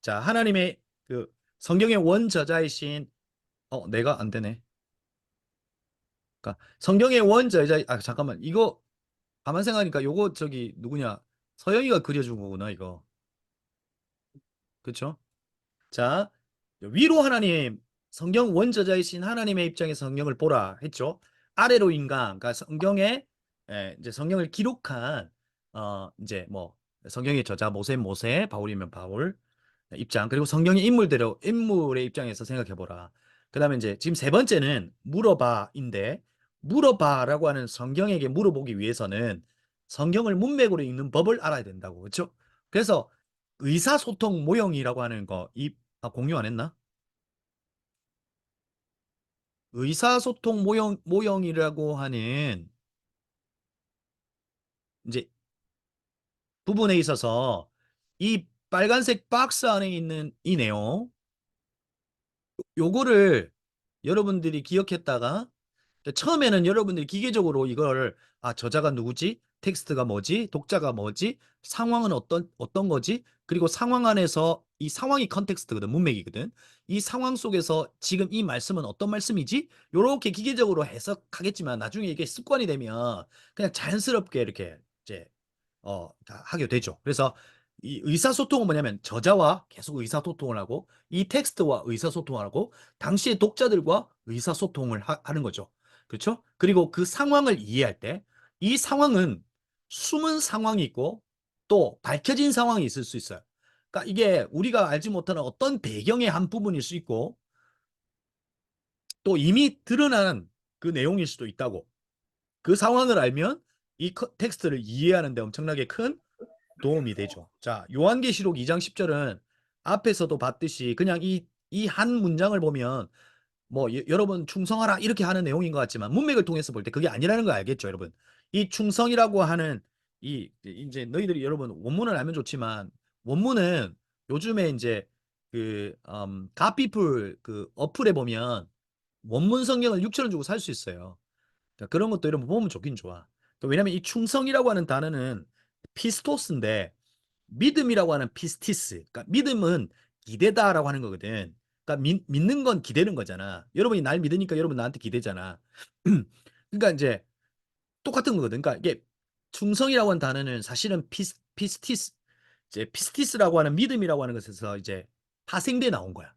자, 하나님의 그 성경의 원저자이신 내가 안 되네. 그러니까 성경의 원저자 잠깐만. 이거 가만 생각하니까 요거 저기 누구냐? 서영이가 그려준 거구나, 이거. 그쵸? 자, 위로 하나님, 성경 원저자이신 하나님의 입장에서 성경을 보라 했죠. 아래로 인간, 그러니까 성경에 이제 성경을 기록한 이제 뭐 성경의 저자 모세, 바울이면 바울 입장, 그리고 성경의 인물대로 인물의 입장에서 생각해 보라. 그다음에 이제 지금 세 번째는 물어봐인데 물어봐라고 하는 성경에게 물어보기 위해서는 성경을 문맥으로 읽는 법을 알아야 된다고. 그렇죠? 그래서 의사소통 모형이라고 하는 거 공유 안 했나? 의사소통 모형이라고 하는 이제 부분에 있어서 이 빨간색 박스 안에 있는 이 내용, 요거를 여러분들이 기억했다가 처음에는 여러분들이 기계적으로 이걸 저자가 누구지? 텍스트가 뭐지? 독자가 뭐지? 상황은 어떤 거지? 그리고 상황 안에서 이 상황이 컨텍스트거든, 문맥이거든. 이 상황 속에서 지금 이 말씀은 어떤 말씀이지? 요렇게 기계적으로 해석하겠지만 나중에 이게 습관이 되면 그냥 자연스럽게 이렇게 이제 다 하게 되죠. 그래서 이 의사소통은 뭐냐면 저자와 계속 의사소통을 하고 이 텍스트와 의사소통을 하고 당시의 독자들과 의사소통을 하는 거죠. 그렇죠? 그리고 그 상황을 이해할 때 이 상황은 숨은 상황이 있고 또 밝혀진 상황이 있을 수 있어요. 그러니까 이게 우리가 알지 못하는 어떤 배경의 한 부분일 수 있고 또 이미 드러난 그 내용일 수도 있다고. 그 상황을 알면 이 텍스트를 이해하는 데 엄청나게 큰 도움이 되죠. 자, 요한계시록 2장 10절은 앞에서도 봤듯이 그냥 이 한 문장을 보면 뭐 여러분 충성하라 이렇게 하는 내용인 것 같지만 문맥을 통해서 볼 때 그게 아니라는 거 알겠죠, 여러분? 이 충성이라고 하는 이 이제 너희들이 여러분 원문을 알면 좋지만 원문은 요즘에 이제 그 가피풀 그 어플에 보면 원문 성경을 6천 원 주고 살 수 있어요. 그러니까 그런 것도 여러분 보면 좋긴 좋아. 또 왜냐면 이 충성이라고 하는 단어는 피스토스인데 믿음이라고 하는 피스티스. 그러니까 믿음은 기대다라고 하는 거거든. 그러니까 믿는 건 기대는 거잖아. 여러분이 날 믿으니까 여러분 나한테 기대잖아. 그러니까 이제 똑같은 거거든. 그러니까 이게 충성이라고 하는 단어는 사실은 피스티스, 이제 피스티스라고 하는 믿음이라고 하는 것에서 이제 파생돼 나온 거야.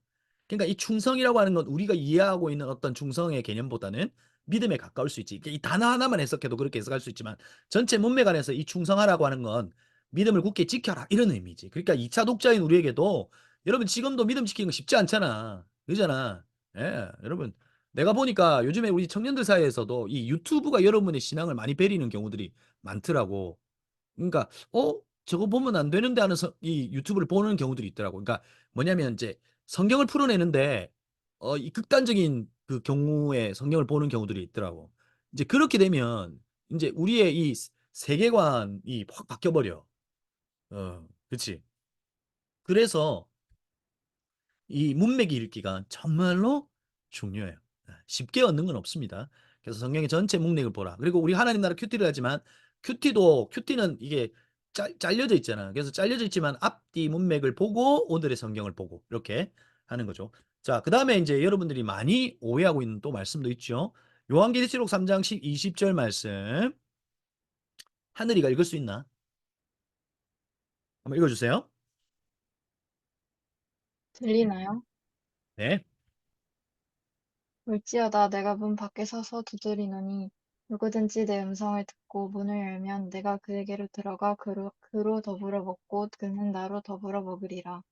그러니까 이 충성이라고 하는 건 우리가 이해하고 있는 어떤 충성의 개념보다는 믿음에 가까울 수 있지. 이 단어 하나만 해석해도 그렇게 해석할 수 있지만 전체 문맥 안에서 이 충성하라고 하는 건 믿음을 굳게 지켜라 이런 의미지. 그러니까 2차 독자인 우리에게도 여러분 지금도 믿음 지키는 거 쉽지 않잖아. 그잖아. 예, 여러분 내가 보니까 요즘에 우리 청년들 사이에서도 이 유튜브가 여러분의 신앙을 많이 베리는 경우들이 많더라고. 그러니까 저거 보면 안 되는데 하는 이 유튜브를 보는 경우들이 있더라고. 그러니까 뭐냐면 이제 성경을 풀어내는데 이 극단적인 그 경우에 성경을 보는 경우들이 있더라고. 이제 그렇게 되면 이제 우리의 이 세계관이 확 바뀌어 버려. 그렇지. 그래서 이 문맥 읽기가 정말로 중요해요. 쉽게 얻는 건 없습니다. 그래서 성경의 전체 문맥을 보라. 그리고 우리 하나님 나라 큐티를 하지만 큐티는 이게 잘려져 있잖아. 그래서 잘려져 있지만 앞뒤 문맥을 보고 오늘의 성경을 보고 이렇게 하는 거죠. 자, 그다음에 이제 여러분들이 많이 오해하고 있는 또 말씀도 있죠. 요한계시록 3장 20절 말씀. 하늘이가 읽을 수 있나? 한번 읽어 주세요. 들리나요? 네. 올지어다 내가 문 밖에 서서 두드리노니 누구든지 내 음성을 듣고 문을 열면 내가 그에게로 들어가 그로 더불어 먹고 그는 나로 더불어 먹으리라.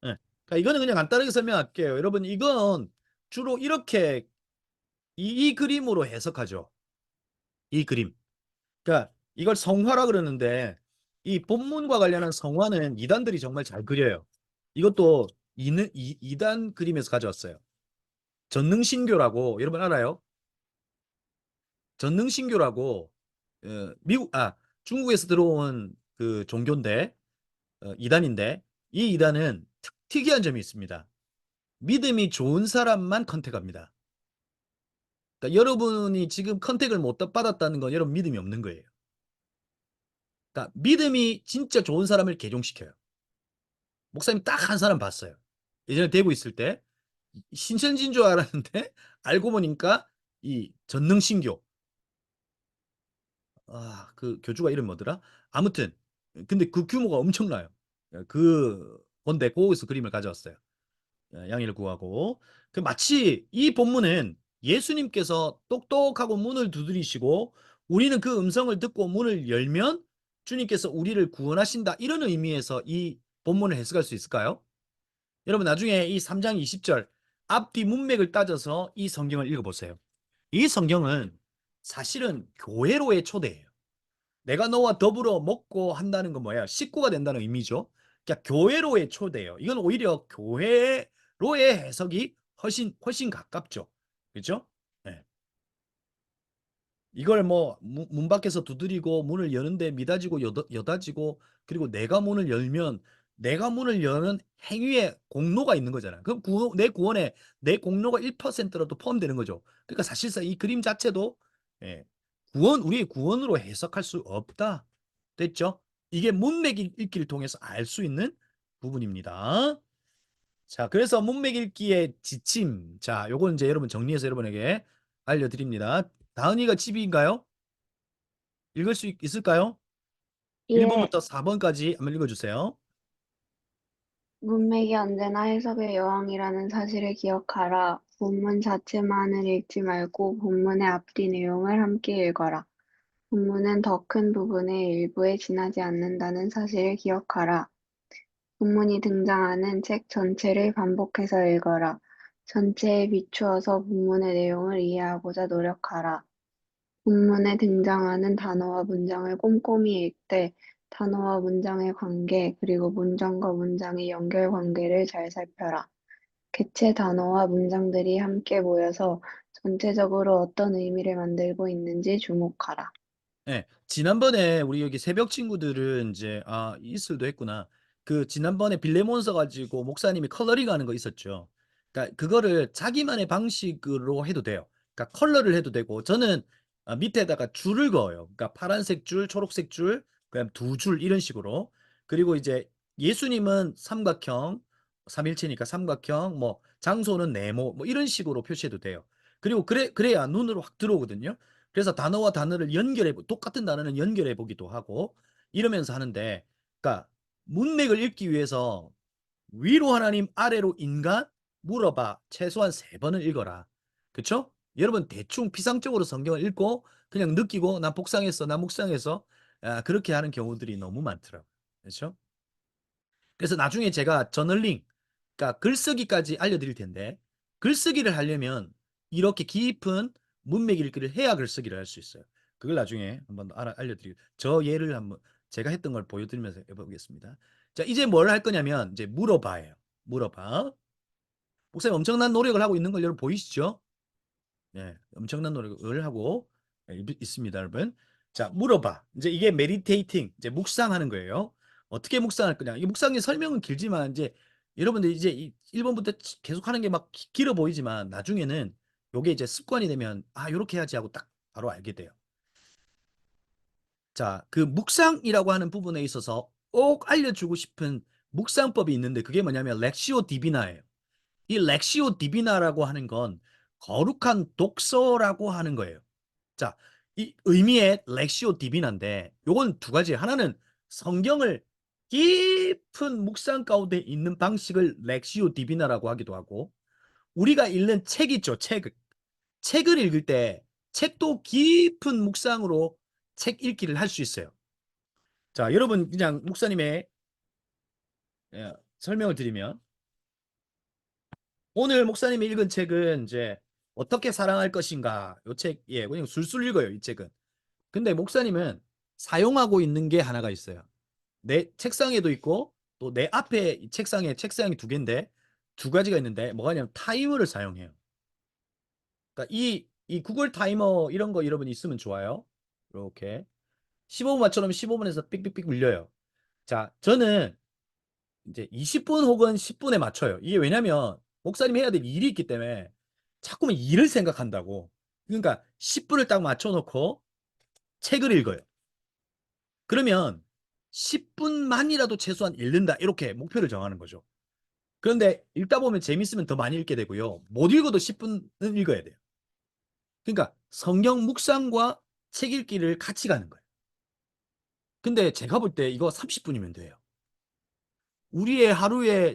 네. 그러니까 이거는 그냥 간단하게 설명할게요. 여러분, 이건 주로 이렇게 이 그림으로 해석하죠. 이 그림. 그러니까 이걸 성화라 그러는데 이 본문과 관련한 성화는 이단들이 정말 잘 그려요. 이것도 이단 그림에서 가져왔어요. 전능신교라고 여러분 알아요? 전능신교라고 중국에서 들어온 그 종교인데 이단인데 이 이단은 특이한 점이 있습니다. 믿음이 좋은 사람만 컨택합니다. 그러니까 여러분이 지금 컨택을 못 받았다는 건 여러분 믿음이 없는 거예요. 그러니까 믿음이 진짜 좋은 사람을 개종시켜요. 목사님 딱 한 사람 봤어요. 예전에 대구 있을 때 신천지인 줄 알았는데 알고 보니까 이 전능신교 그 교주가 이름 뭐더라? 아무튼 근데 그 규모가 엄청나요. 그 건데 거기서 그림을 가져왔어요. 양해를 구하고 그 마치 이 본문은 예수님께서 똑똑하고 문을 두드리시고 우리는 그 음성을 듣고 문을 열면 주님께서 우리를 구원하신다 이런 의미에서 이 본문을 해석할 수 있을까요? 여러분 나중에 이 3장 20절 앞뒤 문맥을 따져서 이 성경을 읽어보세요. 이 성경은 사실은 교회로의 초대예요. 내가 너와 더불어 먹고 한다는 건 뭐야? 식구가 된다는 의미죠. 그러니까 교회로의 초대예요. 이건 오히려 교회로의 해석이 훨씬 가깝죠. 그렇죠? 네. 이걸 뭐 문 밖에서 두드리고 문을 여는데 미다지고 여다지고 그리고 내가 문을 여는 행위에 공로가 있는 거잖아. 그럼 내 구원에 내 공로가 1%라도 포함되는 거죠. 그러니까 사실상 이 그림 자체도 예, 우리의 구원으로 해석할 수 없다. 됐죠? 이게 문맥 읽기를 통해서 알 수 있는 부분입니다. 자, 그래서 문맥 읽기의 지침. 자, 요건 이제 여러분 정리해서 여러분에게 알려드립니다. 다은이가 집인가요? 읽을 수 있을까요? 예, 1번부터 4번까지 한번 읽어주세요. 문맥이 언제나 해석의 여왕이라는 사실을 기억하라. 본문 자체만을 읽지 말고 본문의 앞뒤 내용을 함께 읽어라. 본문은 더 큰 부분의 일부에 지나지 않는다는 사실을 기억하라. 본문이 등장하는 책 전체를 반복해서 읽어라. 전체에 비추어서 본문의 내용을 이해하고자 노력하라. 본문에 등장하는 단어와 문장을 꼼꼼히 읽되 단어와 문장의 관계, 그리고 문장과 문장의 연결 관계를 잘 살펴라. 개체 단어와 문장들이 함께 모여서 전체적으로 어떤 의미를 만들고 있는지 주목하라. 네, 지난번에 우리 여기 새벽 친구들은 이제 이슬도 했구나. 그 지난번에 빌레몬 써가지고 목사님이 컬러링 하는 거 있었죠. 그러니까 그거를 자기만의 방식으로 해도 돼요. 그러니까 컬러를 해도 되고 저는 밑에다가 줄을 그어요. 그러니까 파란색 줄, 초록색 줄, 그다음 두 줄 이런 식으로. 그리고 이제 예수님은 삼각형, 삼일체니까 삼각형, 뭐 장소는 네모, 뭐 이런 식으로 표시해도 돼요. 그리고 그래야 눈으로 확 들어오거든요. 그래서 단어와 단어를 똑같은 단어는 연결해 보기도 하고 이러면서 하는데, 그러니까 문맥을 읽기 위해서 위로 하나님, 아래로 인간 물어봐 최소한 3번은 읽어라. 그쵸? 여러분 대충 피상적으로 성경을 읽고 그냥 느끼고 나 복상했어, 나 묵상해서 그렇게 하는 경우들이 너무 많더라고요. 그렇죠? 그래서 나중에 제가 저널링, 그러니까 글쓰기까지 알려드릴 텐데 글쓰기를 하려면 이렇게 깊은 문맥 읽기를 해야 글쓰기를 할 수 있어요. 그걸 나중에 한번 알려드리고 저 예를 한번 제가 했던 걸 보여드리면서 해보겠습니다. 자, 이제 뭘 할 거냐면 이제 물어봐예요. 물어봐. 목사님 엄청난 노력을 하고 있는 걸 여러분 보이시죠? 네, 엄청난 노력을 하고 있습니다, 여러분. 자, 물어봐. 이제 이게 메디테이팅, 이제 묵상하는 거예요. 어떻게 묵상할 거냐? 이 묵상의 설명은 길지만 이제 여러분들 이제 1번부터 계속 하는 게 막 길어 보이지만 나중에는 요게 이제 습관이 되면 아, 요렇게 해야지 하고 딱 바로 알게 돼요. 자, 그 묵상이라고 하는 부분에 있어서 꼭 알려주고 싶은 묵상법이 있는데 그게 뭐냐면 렉시오 디비나예요. 이 렉시오 디비나라고 하는 건 거룩한 독서라고 하는 거예요. 자, 이 의미의 렉시오 디비나인데 요건 두 가지. 하나는 성경을 깊은 묵상 가운데 있는 방식을 렉시오 디비나라고 하기도 하고 우리가 읽는 책 있죠. 책을 읽을 때 책도 깊은 묵상으로 책 읽기를 할 수 있어요. 자, 여러분 그냥 목사님의 설명을 드리면 오늘 목사님이 읽은 책은 이제 어떻게 사랑할 것인가 요 책이에요. 그냥 술술 읽어요, 이 책은. 근데 목사님은 사용하고 있는 게 하나가 있어요. 내 책상에도 있고 또 내 앞에 이 책상이 두 개인데 두 가지가 있는데 뭐가 냐면 타이머를 사용해요. 그러니까 이 구글 타이머 이런 거 여러분 있으면 좋아요. 이렇게 15분 맞춰놓으면 15분에서 삑삑삑 울려요. 자, 저는 이제 20분 혹은 10분에 맞춰요. 이게 왜냐면 목사님이 해야 될 일이 있기 때문에 자꾸만 일을 생각한다고. 그러니까 10분을 딱 맞춰놓고 책을 읽어요. 그러면 10분만이라도 최소한 읽는다. 이렇게 목표를 정하는 거죠. 그런데 읽다 보면 재밌으면 더 많이 읽게 되고요. 못 읽어도 10분은 읽어야 돼요. 그러니까 성경 묵상과 책 읽기를 같이 가는 거예요. 근데 제가 볼 때 이거 30분이면 돼요. 우리의 하루에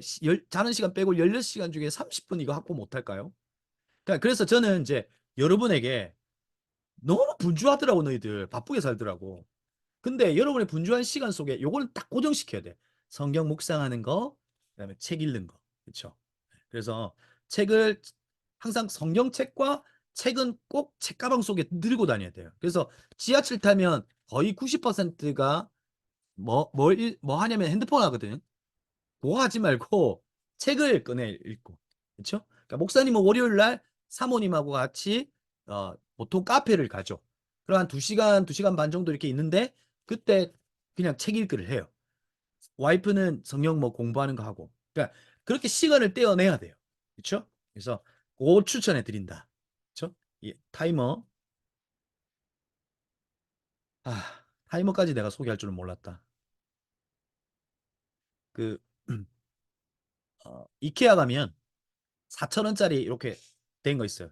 자는 시간 빼고 16시간 중에 30분 이거 확보 못 할까요? 그러니까 그래서 저는 이제 여러분에게 너무 분주하더라고, 너희들. 바쁘게 살더라고. 근데 여러분의 분주한 시간 속에 요거는 딱 고정시켜야 돼. 성경 묵상하는 거, 그다음에 책 읽는 거. 그렇죠? 그래서 책을 항상 성경책과 책은 꼭 책가방 속에 들고 다녀야 돼요. 그래서 지하철 타면 거의 90%가 뭐 하냐면 핸드폰 하거든. 그거 하지 말고 책을 꺼내 읽고. 그렇죠? 그러니까 목사님은 월요일 날 사모님하고 같이 보통 카페를 가죠. 그럼 한 2시간, 2시간 반 정도 이렇게 있는데 그때 그냥 책 읽기를 해요. 와이프는 성경 뭐 공부하는 거 하고. 그러니까 그렇게 시간을 떼어내야 돼요. 그렇죠? 그래서 그거 추천해 드린다. 그렇죠? 이 타이머. 타이머까지 내가 소개할 줄은 몰랐다. 그 이케아 가면 4,000원짜리 이렇게 된 거 있어요.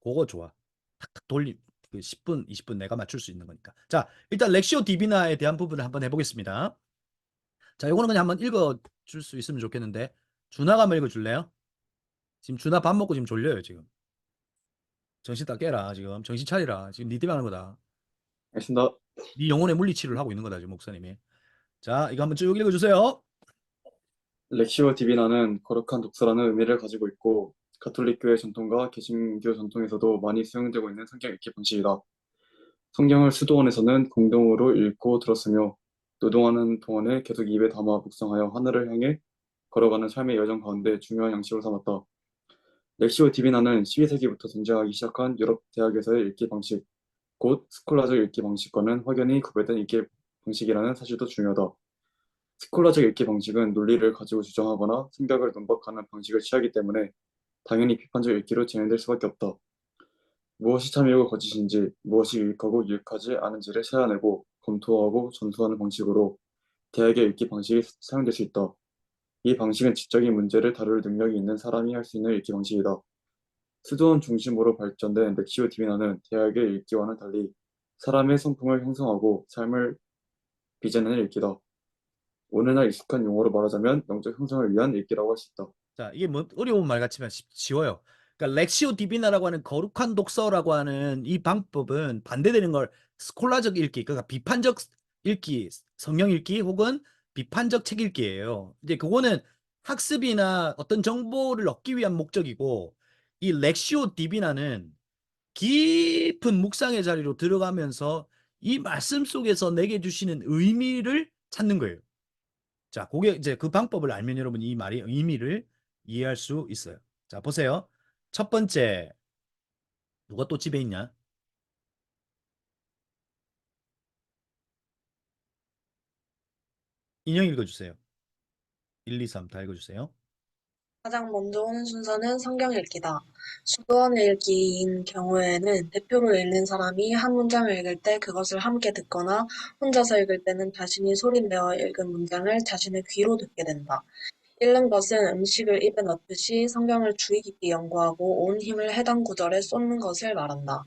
그거 좋아. 탁탁 돌림. 그 10분, 20분 내가 맞출 수 있는 거니까. 자, 일단 렉시오 디비나에 대한 부분을 한번 해보겠습니다. 자, 요거는 그냥 한번 읽어줄 수 있으면 좋겠는데 준하가 한번 읽어줄래요? 지금 준하 밥 먹고 지금 졸려요, 지금. 정신 딱 깨라, 지금. 정신 차리라. 지금 니 때문에 하는 거다. 알겠습니다. 네 영혼의 물리치료를 하고 있는 거다, 지금 목사님이. 자, 이거 한번 쭉 읽어주세요. 렉시오 디비나는 거룩한 독서라는 의미를 가지고 있고 가톨릭교회 전통과 개신교 전통에서도 많이 사용되고 있는 성경 읽기 방식이다. 성경을 수도원에서는 공동으로 읽고 들었으며 노동하는 동안에 계속 입에 담아 묵상하여 하늘을 향해 걸어가는 삶의 여정 가운데 중요한 양식으로 삼았다. 렉시오 디비나는 12세기부터 등장하기 시작한 유럽 대학에서의 읽기 방식, 곧 스콜라적 읽기 방식과는 확연히 구별된 읽기 방식이라는 사실도 중요하다. 스콜라적 읽기 방식은 논리를 가지고 주장하거나 생각을 논박하는 방식을 취하기 때문에 당연히 비판적 읽기로 진행될 수밖에 없다. 무엇이 참이고 거짓인지, 무엇이 유익하고 유익하지 않은지를 찾아내고 검토하고 전투하는 방식으로 대학의 읽기 방식이 사용될 수 있다. 이 방식은 지적인 문제를 다룰 능력이 있는 사람이 할 수 있는 읽기 방식이다. 수도원 중심으로 발전된 렉시오 디비나는 대학의 읽기와는 달리 사람의 성품을 형성하고 삶을 빚어내는 읽기다. 오늘날 익숙한 용어로 말하자면 영적 형성을 위한 읽기라고 할 수 있다. 자, 이게 뭐 어려운 말 같지만 쉬워요. 그러니까 렉시오 디비나라고 하는 거룩한 독서라고 하는 이 방법은 반대되는 걸 스콜라적 읽기, 그러니까 비판적 읽기, 성경 읽기 혹은 비판적 책 읽기예요. 이제 그거는 학습이나 어떤 정보를 얻기 위한 목적이고 이 렉시오 디비나는 깊은 묵상의 자리로 들어가면서 이 말씀 속에서 내게 주시는 의미를 찾는 거예요. 자, 그게 이제 그 방법을 알면 여러분 이 말의 의미를 이해할 수 있어요. 자, 보세요. 첫 번째, 누가 또 집에 있냐? 인형 읽어주세요. 1, 2, 3 다 읽어주세요. 가장 먼저 오는 순서는 성경 읽기다. 수도원 읽기인 경우에는 대표로 읽는 사람이 한 문장을 읽을 때 그것을 함께 듣거나 혼자서 읽을 때는 자신이 소리내어 읽은 문장을 자신의 귀로 듣게 된다. 읽는 것은 음식을 입에 넣듯이 성경을 주의 깊게 연구하고 온 힘을 해당 구절에 쏟는 것을 말한다.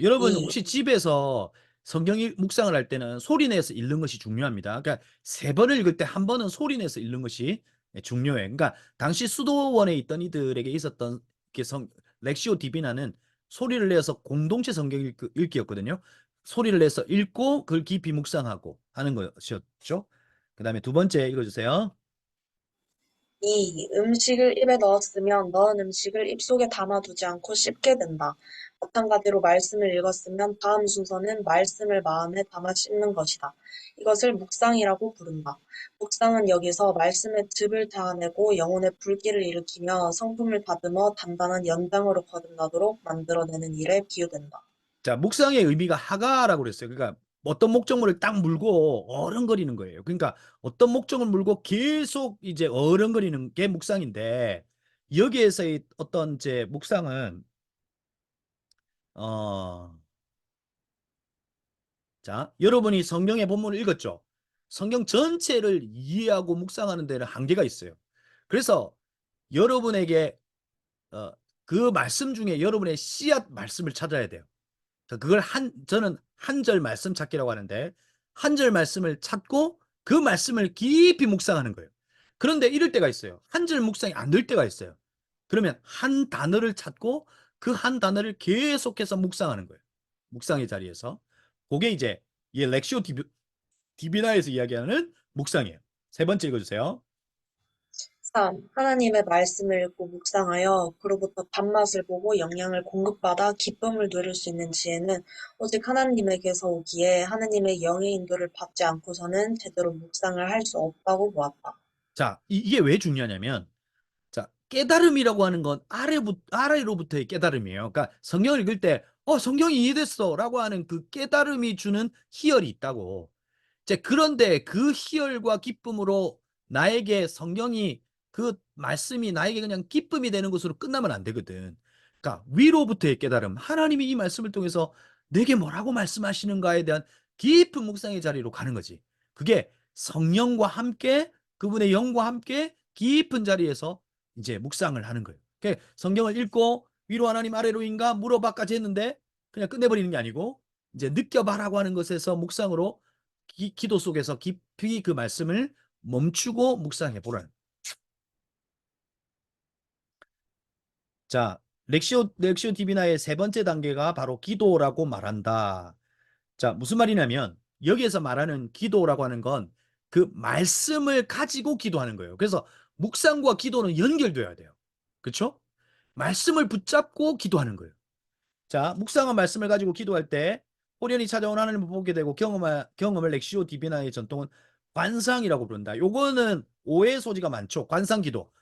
여러분 이 혹시 집에서 성경 묵상을 할 때는 소리 내서 읽는 것이 중요합니다. 그러니까 3번을 읽을 때 1번은 소리 내서 읽는 것이 중요해. 그러니까 당시 수도원에 있던 이들에게 있었던 렉시오 디비나는 소리를 내서 공동체 성경 읽기였거든요. 소리를 내서 읽고 그걸 깊이 묵상하고 하는 것이었죠. 그 다음에 두 번째 읽어주세요. 2. 음식을 입에 넣었으면 넣은 음식을 입속에 담아두지 않고 씹게 된다. 마찬가지로 말씀을 읽었으면 다음 순서는 말씀을 마음에 담아 씹는 것이다. 이것을 묵상이라고 부른다. 묵상은 여기서 말씀의 즙을 자아내고 영혼의 불길을 일으키며 성품을 다듬어 단단한 연장으로 거듭나도록 만들어내는 일에 비유된다. 자, 묵상의 의미가 하가라고 그랬어요. 그러니까 어떤 목적물을 딱 물고 어른거리는 거예요. 그러니까 어떤 목적을 물고 계속 이제 어른거리는 게 묵상인데 여기에서의 어떤 이제 묵상은 어, 자, 여러분이 성경의 본문을 읽었죠? 성경 전체를 이해하고 묵상하는 데는 한계가 있어요. 그래서 여러분에게 어, 그 말씀 중에 여러분의 씨앗 말씀을 찾아야 돼요. 그걸 저는 한 절 말씀 찾기라고 하는데 한 절 말씀을 찾고 그 말씀을 깊이 묵상하는 거예요. 그런데 이럴 때가 있어요. 한 절 묵상이 안 될 때가 있어요. 그러면 한 단어를 찾고 그 한 단어를 계속해서 묵상하는 거예요. 묵상의 자리에서. 그게 이제 이 렉시오 디비나에서 이야기하는 묵상이에요. 세 번째 읽어주세요. 3. 하나님의 말씀을 읽고 묵상하여 그로부터 단맛을 보고 영양을 공급받아 기쁨을 누릴 수 있는 지혜는 오직 하나님에게서 오기에 하나님의 영의 인도를 받지 않고서는 제대로 묵상을 할 수 없다고 보았다. 자, 이게 왜 중요하냐면 자, 깨달음이라고 하는 건 아래로부터의 깨달음이에요. 그러니까 성경을 읽을 때, 성경이 이해됐어. 라고 하는 그 깨달음이 주는 희열이 있다고. 이제 그런데 그 희열과 기쁨으로 나에게 성경이 그 말씀이 나에게 그냥 기쁨이 되는 것으로 끝나면 안 되거든. 그러니까 위로부터의 깨달음. 하나님이 이 말씀을 통해서 내게 뭐라고 말씀하시는가에 대한 깊은 묵상의 자리로 가는 거지. 그게 성령과 함께 그분의 영과 함께 깊은 자리에서 이제 묵상을 하는 거예요. 그러니까 성경을 읽고 위로 하나님 아래로인가 물어봐까지 했는데 그냥 끝내버리는 게 아니고 이제 느껴봐라고 하는 것에서 묵상으로 기도 속에서 깊이 그 말씀을 멈추고 묵상해 보라는. 자, 렉시오 디비나의 세 번째 단계가 바로 기도라고 말한다. 자, 무슨 말이냐면 여기에서 말하는 기도라고 하는 건 그 말씀을 가지고 기도하는 거예요. 그래서 묵상과 기도는 연결돼야 돼요. 그렇죠? 말씀을 붙잡고 기도하는 거예요. 자, 묵상한 말씀을 가지고 기도할 때 호련히 찾아온 하나님을 보게 되고 경험을 렉시오 디비나의 전통은 관상이라고 부른다. 요거는 오해 소지가 많죠. 관상기도.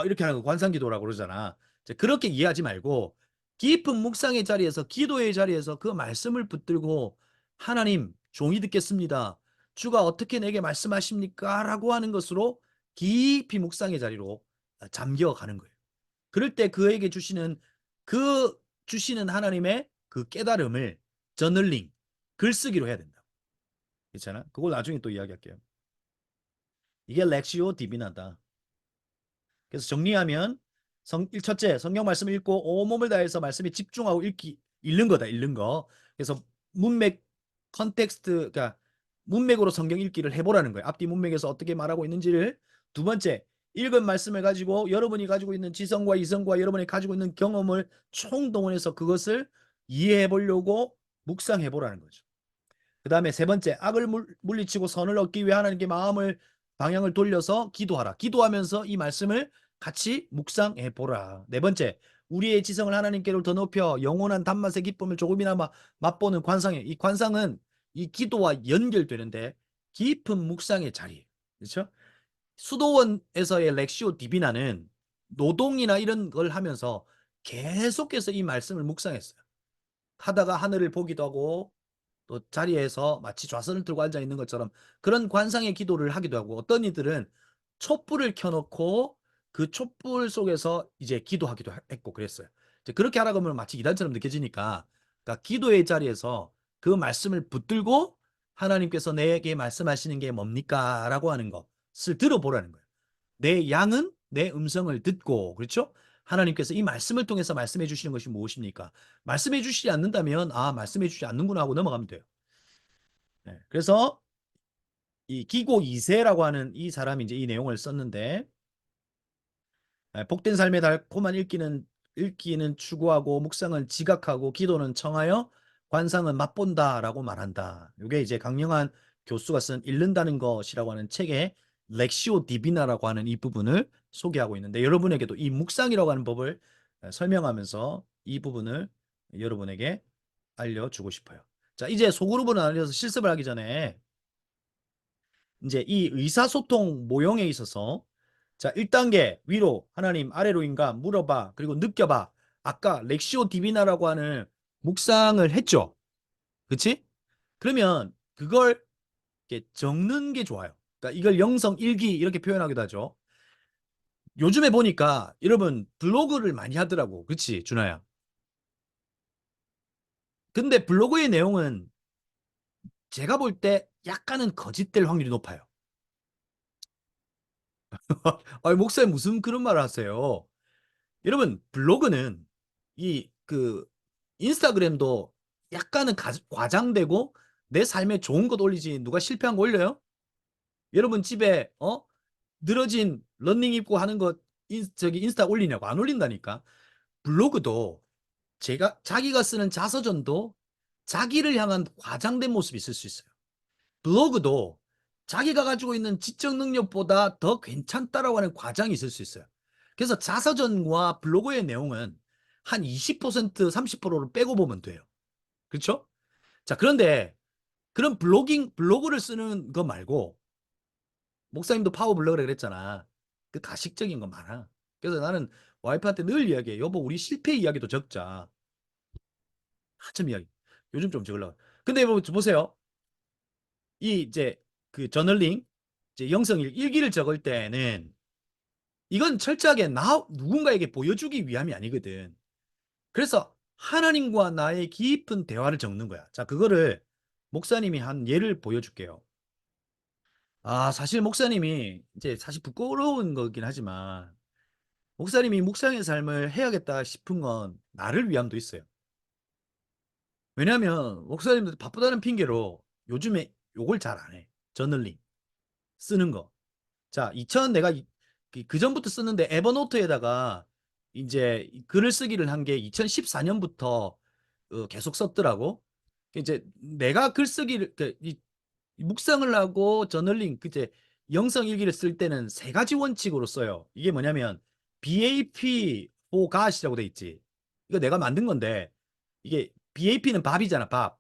이렇게 하는 거 관상기도라고 그러잖아. 그렇게 이해하지 말고 깊은 묵상의 자리에서 기도의 자리에서 그 말씀을 붙들고 하나님 종이 듣겠습니다. 주가 어떻게 내게 말씀하십니까? 라고 하는 것으로 깊이 묵상의 자리로 잠겨가는 거예요. 그럴 때 그에게 그 주시는 하나님의 그 깨달음을 저널링, 글쓰기로 해야 된다. 괜찮아? 그걸 나중에 또 이야기할게요. 이게 렉시오 디비나다. 그래서 정리하면 첫째, 성경 말씀을 읽고 온몸을 다해서 말씀에 집중하고 읽는 거다. 읽는 거. 그래서 문맥, 컨텍스트, 그러니까 문맥으로 성경 읽기를 해보라는 거예요. 앞뒤 문맥에서 어떻게 말하고 있는지를. 두 번째, 읽은 말씀을 가지고 여러분이 가지고 있는 지성과 이성과 여러분이 가지고 있는 경험을 총동원해서 그것을 이해해 보려고 묵상해 보라는 거죠. 그 다음에 세 번째, 악을 물리치고 선을 얻기 위해 하나님께 방향을 돌려서 기도하라. 기도하면서 이 말씀을 같이 묵상해 보라. 네 번째, 우리의 지성을 하나님께로 더 높여 영원한 단맛의 기쁨을 조금이나마 맛보는 관상에, 이 관상은 이 기도와 연결되는데 깊은 묵상의 자리예요. 그렇죠? 수도원에서의 렉시오 디비나는 노동이나 이런 걸 하면서 계속해서 이 말씀을 묵상했어요. 하다가 하늘을 보기도 하고 또 자리에서 마치 좌선을 들고 앉아 있는 것처럼 그런 관상의 기도를 하기도 하고, 어떤 이들은 촛불을 켜놓고 그 촛불 속에서 이제 기도하기도 했고 그랬어요. 이제 그렇게 하라고 하면 마치 이단처럼 느껴지니까, 그러니까 기도의 자리에서 그 말씀을 붙들고 하나님께서 내게 말씀하시는 게 뭡니까? 라고 하는 것을 들어보라는 거예요. 내 양은 내 음성을 듣고, 그렇죠? 하나님께서 이 말씀을 통해서 말씀해 주시는 것이 무엇입니까? 말씀해 주시지 않는다면, 아, 말씀해 주시지 않는구나 하고 넘어가면 돼요. 네, 그래서 이 기고 2세라고 하는 이 사람이 이제 이 내용을 썼는데, 복된 삶의 달콤한 읽기는 추구하고 묵상은 지각하고 기도는 청하여 관상은 맛본다라고 말한다. 이게 이제 강영한 교수가 쓴 읽는다는 것이라고 하는 책의 렉시오 디비나라고 하는 이 부분을 소개하고 있는데, 여러분에게도 이 묵상이라고 하는 법을 설명하면서 이 부분을 여러분에게 알려주고 싶어요. 자, 이제 소그룹으로 나뉘어서 실습을 하기 전에 이제 이 의사소통 모형에 있어서, 자, 1단계 위로 하나님, 아래로인가 물어봐, 그리고 느껴봐. 아까 렉시오 디비나라고 하는 묵상을 했죠. 그치? 그러면 그걸 이렇게 적는 게 좋아요. 그러니까 이걸 영성 일기 이렇게 표현하기도 하죠. 요즘에 보니까 여러분 블로그를 많이 하더라고. 그치, 준하야? 근데 블로그의 내용은 제가 볼 때 약간은 거짓될 확률이 높아요. 아니, 목사님 무슨 그런 말을 하세요? 여러분, 블로그는 이 그 인스타그램도 약간은 과장되고 내 삶에 좋은 것 올리지, 누가 실패한 거 올려요? 여러분 집에 늘어진 러닝 입고 하는 거 저기 인스타 올리냐고? 안 올린다니까. 블로그도 자기가 쓰는 자서전도 자기를 향한 과장된 모습이 있을 수 있어요. 블로그도 자기가 가지고 있는 지적 능력보다 더 괜찮다라고 하는 과장이 있을 수 있어요. 그래서 자서전과 블로그의 내용은 한 20%, 30%를 빼고 보면 돼요. 그렇죠? 자, 그런데 그런 블로그를 쓰는 거 말고, 목사님도 파워블로그라 그랬잖아. 그 가식적인 거 많아. 그래서 나는 와이프한테 늘 이야기해. 여보, 우리 실패 이야기도 적자. 한참 이야기. 요즘 좀 적으려고. 근데 보세요. 이 이제 그 저널링, 이제 일기를 적을 때는 이건 철저하게 누군가에게 보여주기 위함이 아니거든. 그래서 하나님과 나의 깊은 대화를 적는 거야. 자, 그거를 목사님이 한 예를 보여줄게요. 아, 사실 목사님이 이제 사실 부끄러운 거긴 하지만, 목사님이 묵상의 삶을 해야겠다 싶은 건 나를 위함도 있어요. 왜냐하면 목사님들 바쁘다는 핑계로 요즘에 요걸 잘 안 해. 저널링 쓰는 거. 자, 내가 그 전부터 썼는데 에버노트에다가 이제 글을 쓰기를 한 게 2014년부터 계속 썼더라고. 이제 내가 글쓰기를 이 묵상을 하고 저널링 그제 영성 일기를 쓸 때는 세 가지 원칙으로 써요. 이게 뭐냐면 BAP for God이라고 돼 있지. 이거 내가 만든 건데, 이게 BAP는 밥이잖아, 밥.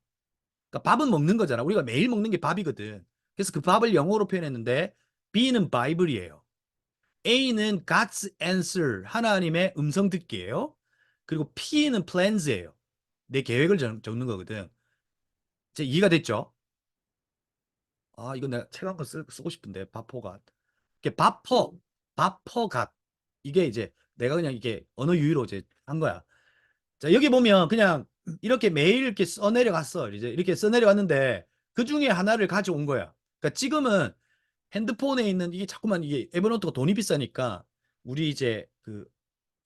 그러니까 밥은 먹는 거잖아. 우리가 매일 먹는 게 밥이거든. 그래서 그 밥을 영어로 표현했는데, B는 바이블이에요. A는 God's answer, 하나님의 음성 듣기예요. 그리고 P는 plans예요. 내 계획을 적는 거거든. 이제 이해가 됐죠? 아, 이거 내가 책 한 권 쓰고 싶은데, 바포갓. 이게 바퍼갓. 이게 이제 내가 그냥 이게 언어 유희로 이제 한 거야. 자, 여기 보면 그냥 이렇게 매일 이렇게 써내려갔어. 이제 이렇게 써내려갔는데 그 중에 하나를 가져온 거야. 그러니까 지금은 핸드폰에 있는 이게 자꾸만 이게 에버노트가 돈이 비싸니까 우리 이제 그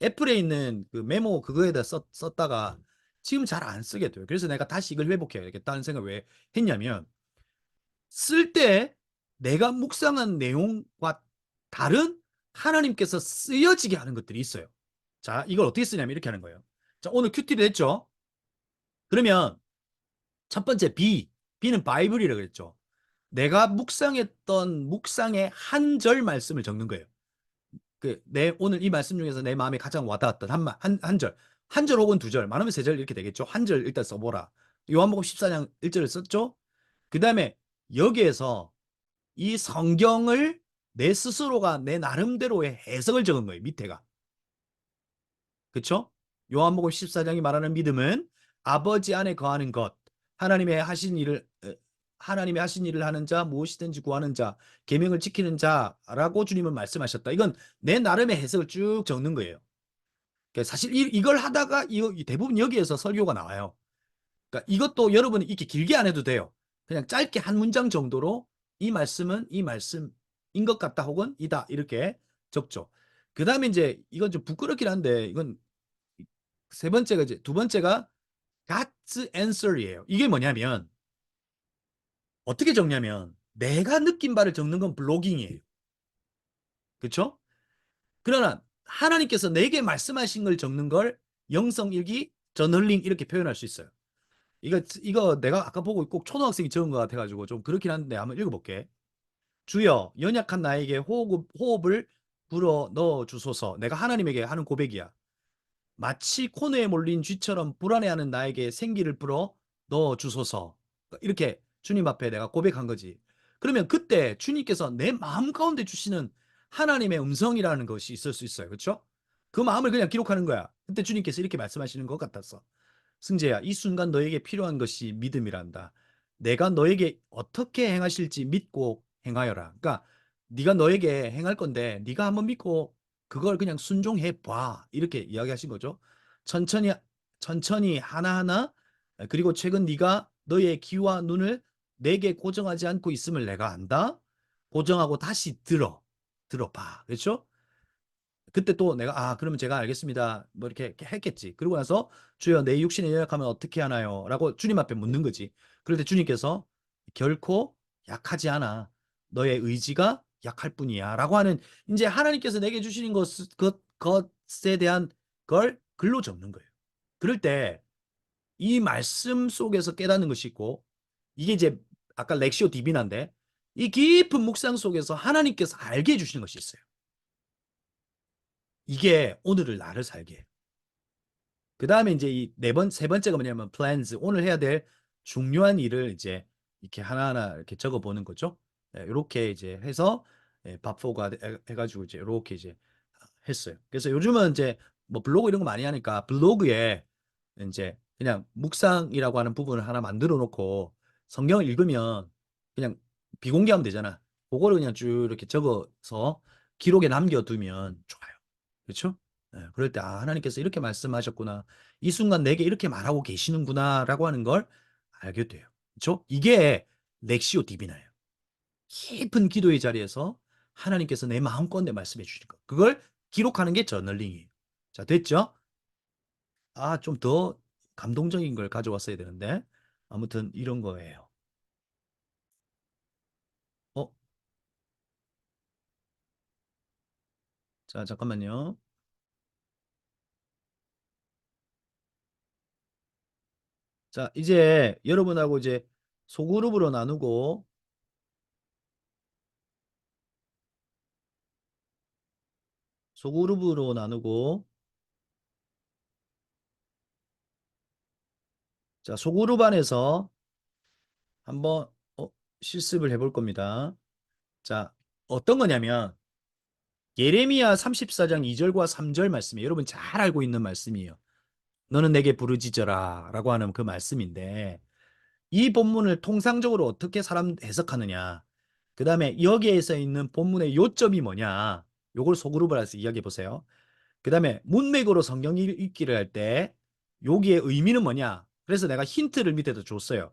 애플에 있는 그 메모 그거에다 썼다가 지금 잘 안 쓰게 돼요. 그래서 내가 다시 이걸 회복해야 겠다는 생각을 왜 했냐면, 쓸 때 내가 묵상한 내용과 다른 하나님께서 쓰여지게 하는 것들이 있어요. 자, 이걸 어떻게 쓰냐면 이렇게 하는 거예요. 자, 오늘 큐티를 했죠? 그러면 첫 번째 B는 바이블이라고 그랬죠. 내가 묵상했던 묵상의 한 절 말씀을 적는 거예요. 오늘 이 말씀 중에서 내 마음에 가장 와닿았던 한 절, 한 절 혹은 두 절, 많으면 세 절 이렇게 되겠죠. 한 절 일단 써보라. 요한복음 14장 1절을 썼죠. 그 다음에 여기에서 이 성경을 내 스스로가 내 나름대로의 해석을 적은 거예요. 밑에가. 그렇죠? 요한복음 14장이 말하는 믿음은 아버지 안에 거하는 것, 하나님의 하신 일을 하나님의 하신 일을 하는 자, 무엇이든지 구하는 자, 계명을 지키는 자라고 주님은 말씀하셨다. 이건 내 나름의 해석을 쭉 적는 거예요. 그러니까 사실 이걸 하다가 대부분 여기에서 설교가 나와요. 그러니까 이것도 여러분이 이렇게 길게 안 해도 돼요. 그냥 짧게 한 문장 정도로 이 말씀은 이 말씀인 것 같다 혹은 이다 이렇게 적죠. 그 다음에 이제 이건 좀 부끄럽긴 한데 이건 세 번째가 이제 두 번째가 God's answer이에요. 이게 뭐냐면 어떻게 적냐면 내가 느낀 바를 적는 건 블로깅이에요. 그렇죠? 그러나 하나님께서 내게 말씀하신 걸 적는 걸 영성일기, 저널링 이렇게 표현할 수 있어요. 이거 내가 아까 보고 꼭 초등학생이 적은 것 같아가지고 좀 그렇긴 한데 한번 읽어볼게. 주여 연약한 나에게 호흡을 불어 넣어 주소서. 내가 하나님에게 하는 고백이야. 마치 코너에 몰린 쥐처럼 불안해하는 나에게 생기를 불어 넣어 주소서. 이렇게 주님 앞에 내가 고백한 거지. 그러면 그때 주님께서 내 마음 가운데 주시는 하나님의 음성이라는 것이 있을 수 있어요. 그렇죠? 그 마음을 그냥 기록하는 거야. 그때 주님께서 이렇게 말씀하시는 것 같았어. 승재야, 이 순간 너에게 필요한 것이 믿음이란다. 내가 너에게 어떻게 행하실지 믿고 행하여라. 그러니까 네가 너에게 행할 건데 네가 한번 믿고 그걸 그냥 순종해 봐. 이렇게 이야기하신 거죠. 천천히 천천히 하나하나 그리고 최근 네가 너의 귀와 눈을 내게 고정하지 않고 있음을 내가 안다. 고정하고 다시 들어봐. 그렇죠? 그때 또 내가 그러면 제가 알겠습니다. 뭐 이렇게 했겠지. 그러고 나서 주여 내 육신에 연약하면 어떻게 하나요? 라고 주님 앞에 묻는 거지. 그럴 때 주님께서 결코 약하지 않아. 너의 의지가 약할 뿐이야. 라고 하는 이제 하나님께서 내게 주시는 것에 대한 걸 글로 적는 거예요. 그럴 때 이 말씀 속에서 깨닫는 것이 있고 이게 이제 아까 렉시오 디비나인데 이 깊은 묵상 속에서 하나님께서 알게 해주시는 것이 있어요. 이게 오늘을 나를 살게 해요. 그 다음에 이제 세 번째가 뭐냐면 plans. 오늘 해야 될 중요한 일을 이제 이렇게 하나하나 이렇게 적어 보는 거죠. 이렇게 이제 해서 밥포가 해가지고 이제 이렇게 이제 했어요. 그래서 요즘은 이제 뭐 블로그 이런 거 많이 하니까 블로그에 이제 그냥 묵상이라고 하는 부분을 하나 만들어 놓고 성경을 읽으면 그냥 비공개하면 되잖아. 그거를 그냥 쭉 이렇게 적어서 기록에 남겨두면 좋아요. 그렇죠? 그럴 때 하나님께서 이렇게 말씀하셨구나. 이 순간 내게 이렇게 말하고 계시는구나라고 하는 걸 알게 돼요. 그렇죠? 이게 렉시오 디비나예요. 깊은 기도의 자리에서 하나님께서 내 마음껏 말씀해 주시는 거. 그걸 기록하는 게 저널링이에요. 자, 됐죠? 좀 더 감동적인 걸 가져왔어야 되는데 아무튼 이런 거예요. 어, 자, 잠깐만요. 자, 이제 여러분하고 이제 소그룹으로 나누고 소그룹으로 나누고 자, 소그룹 안에서 한번 실습을 해볼 겁니다. 자, 어떤 거냐면 예레미야 34장 2절과 3절 말씀이 여러분 잘 알고 있는 말씀이에요. 너는 내게 부르짖어라 라고 하는 그 말씀인데 이 본문을 통상적으로 어떻게 사람 해석하느냐. 그 다음에 여기에서 있는 본문의 요점이 뭐냐. 요걸 소그룹을 해서 이야기해 보세요. 그 다음에 문맥으로 성경 읽기를 할 때 여기에 의미는 뭐냐. 그래서 내가 힌트를 밑에다 줬어요.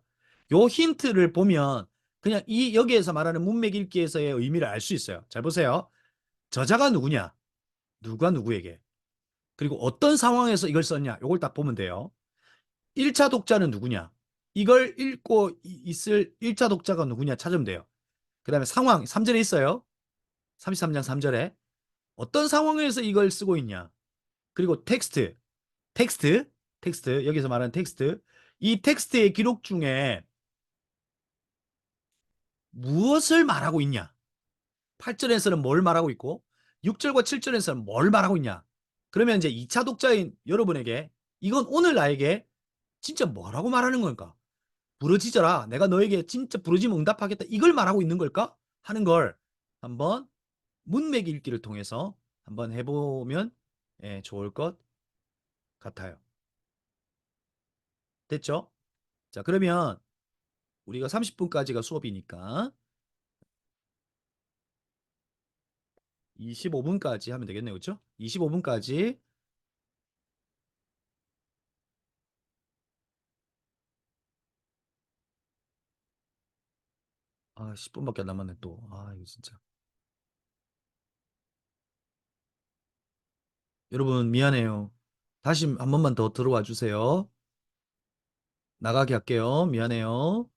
요 힌트를 보면 그냥 여기에서 말하는 문맥 읽기에서의 의미를 알 수 있어요. 잘 보세요. 저자가 누구냐? 누가 누구에게? 그리고 어떤 상황에서 이걸 썼냐? 요걸 딱 보면 돼요. 1차 독자는 누구냐? 이걸 읽고 있을 1차 독자가 누구냐 찾으면 돼요. 그 다음에 상황, 3절에 있어요. 33장 3절에. 어떤 상황에서 이걸 쓰고 있냐? 그리고 텍스트, 여기서 말하는 텍스트. 이 텍스트의 기록 중에 무엇을 말하고 있냐? 8절에서는 뭘 말하고 있고, 6절과 7절에서는 뭘 말하고 있냐? 그러면 이제 2차 독자인 여러분에게 이건 오늘 나에게 진짜 뭐라고 말하는 걸까? 부르짖어라. 내가 너에게 진짜 부르짖으면 응답하겠다. 이걸 말하고 있는 걸까? 하는 걸 한번 문맥 읽기를 통해서 한번 해보면 좋을 것 같아요. 됐죠? 자, 그러면 우리가 30분까지가 수업이니까 25분까지 하면 되겠네요. 그렇죠? 25분까지 아, 10분밖에 안 남았네 또. 아, 이거 진짜. 여러분 미안해요. 다시 한 번만 더 들어와 주세요. 나가게 할게요. 미안해요.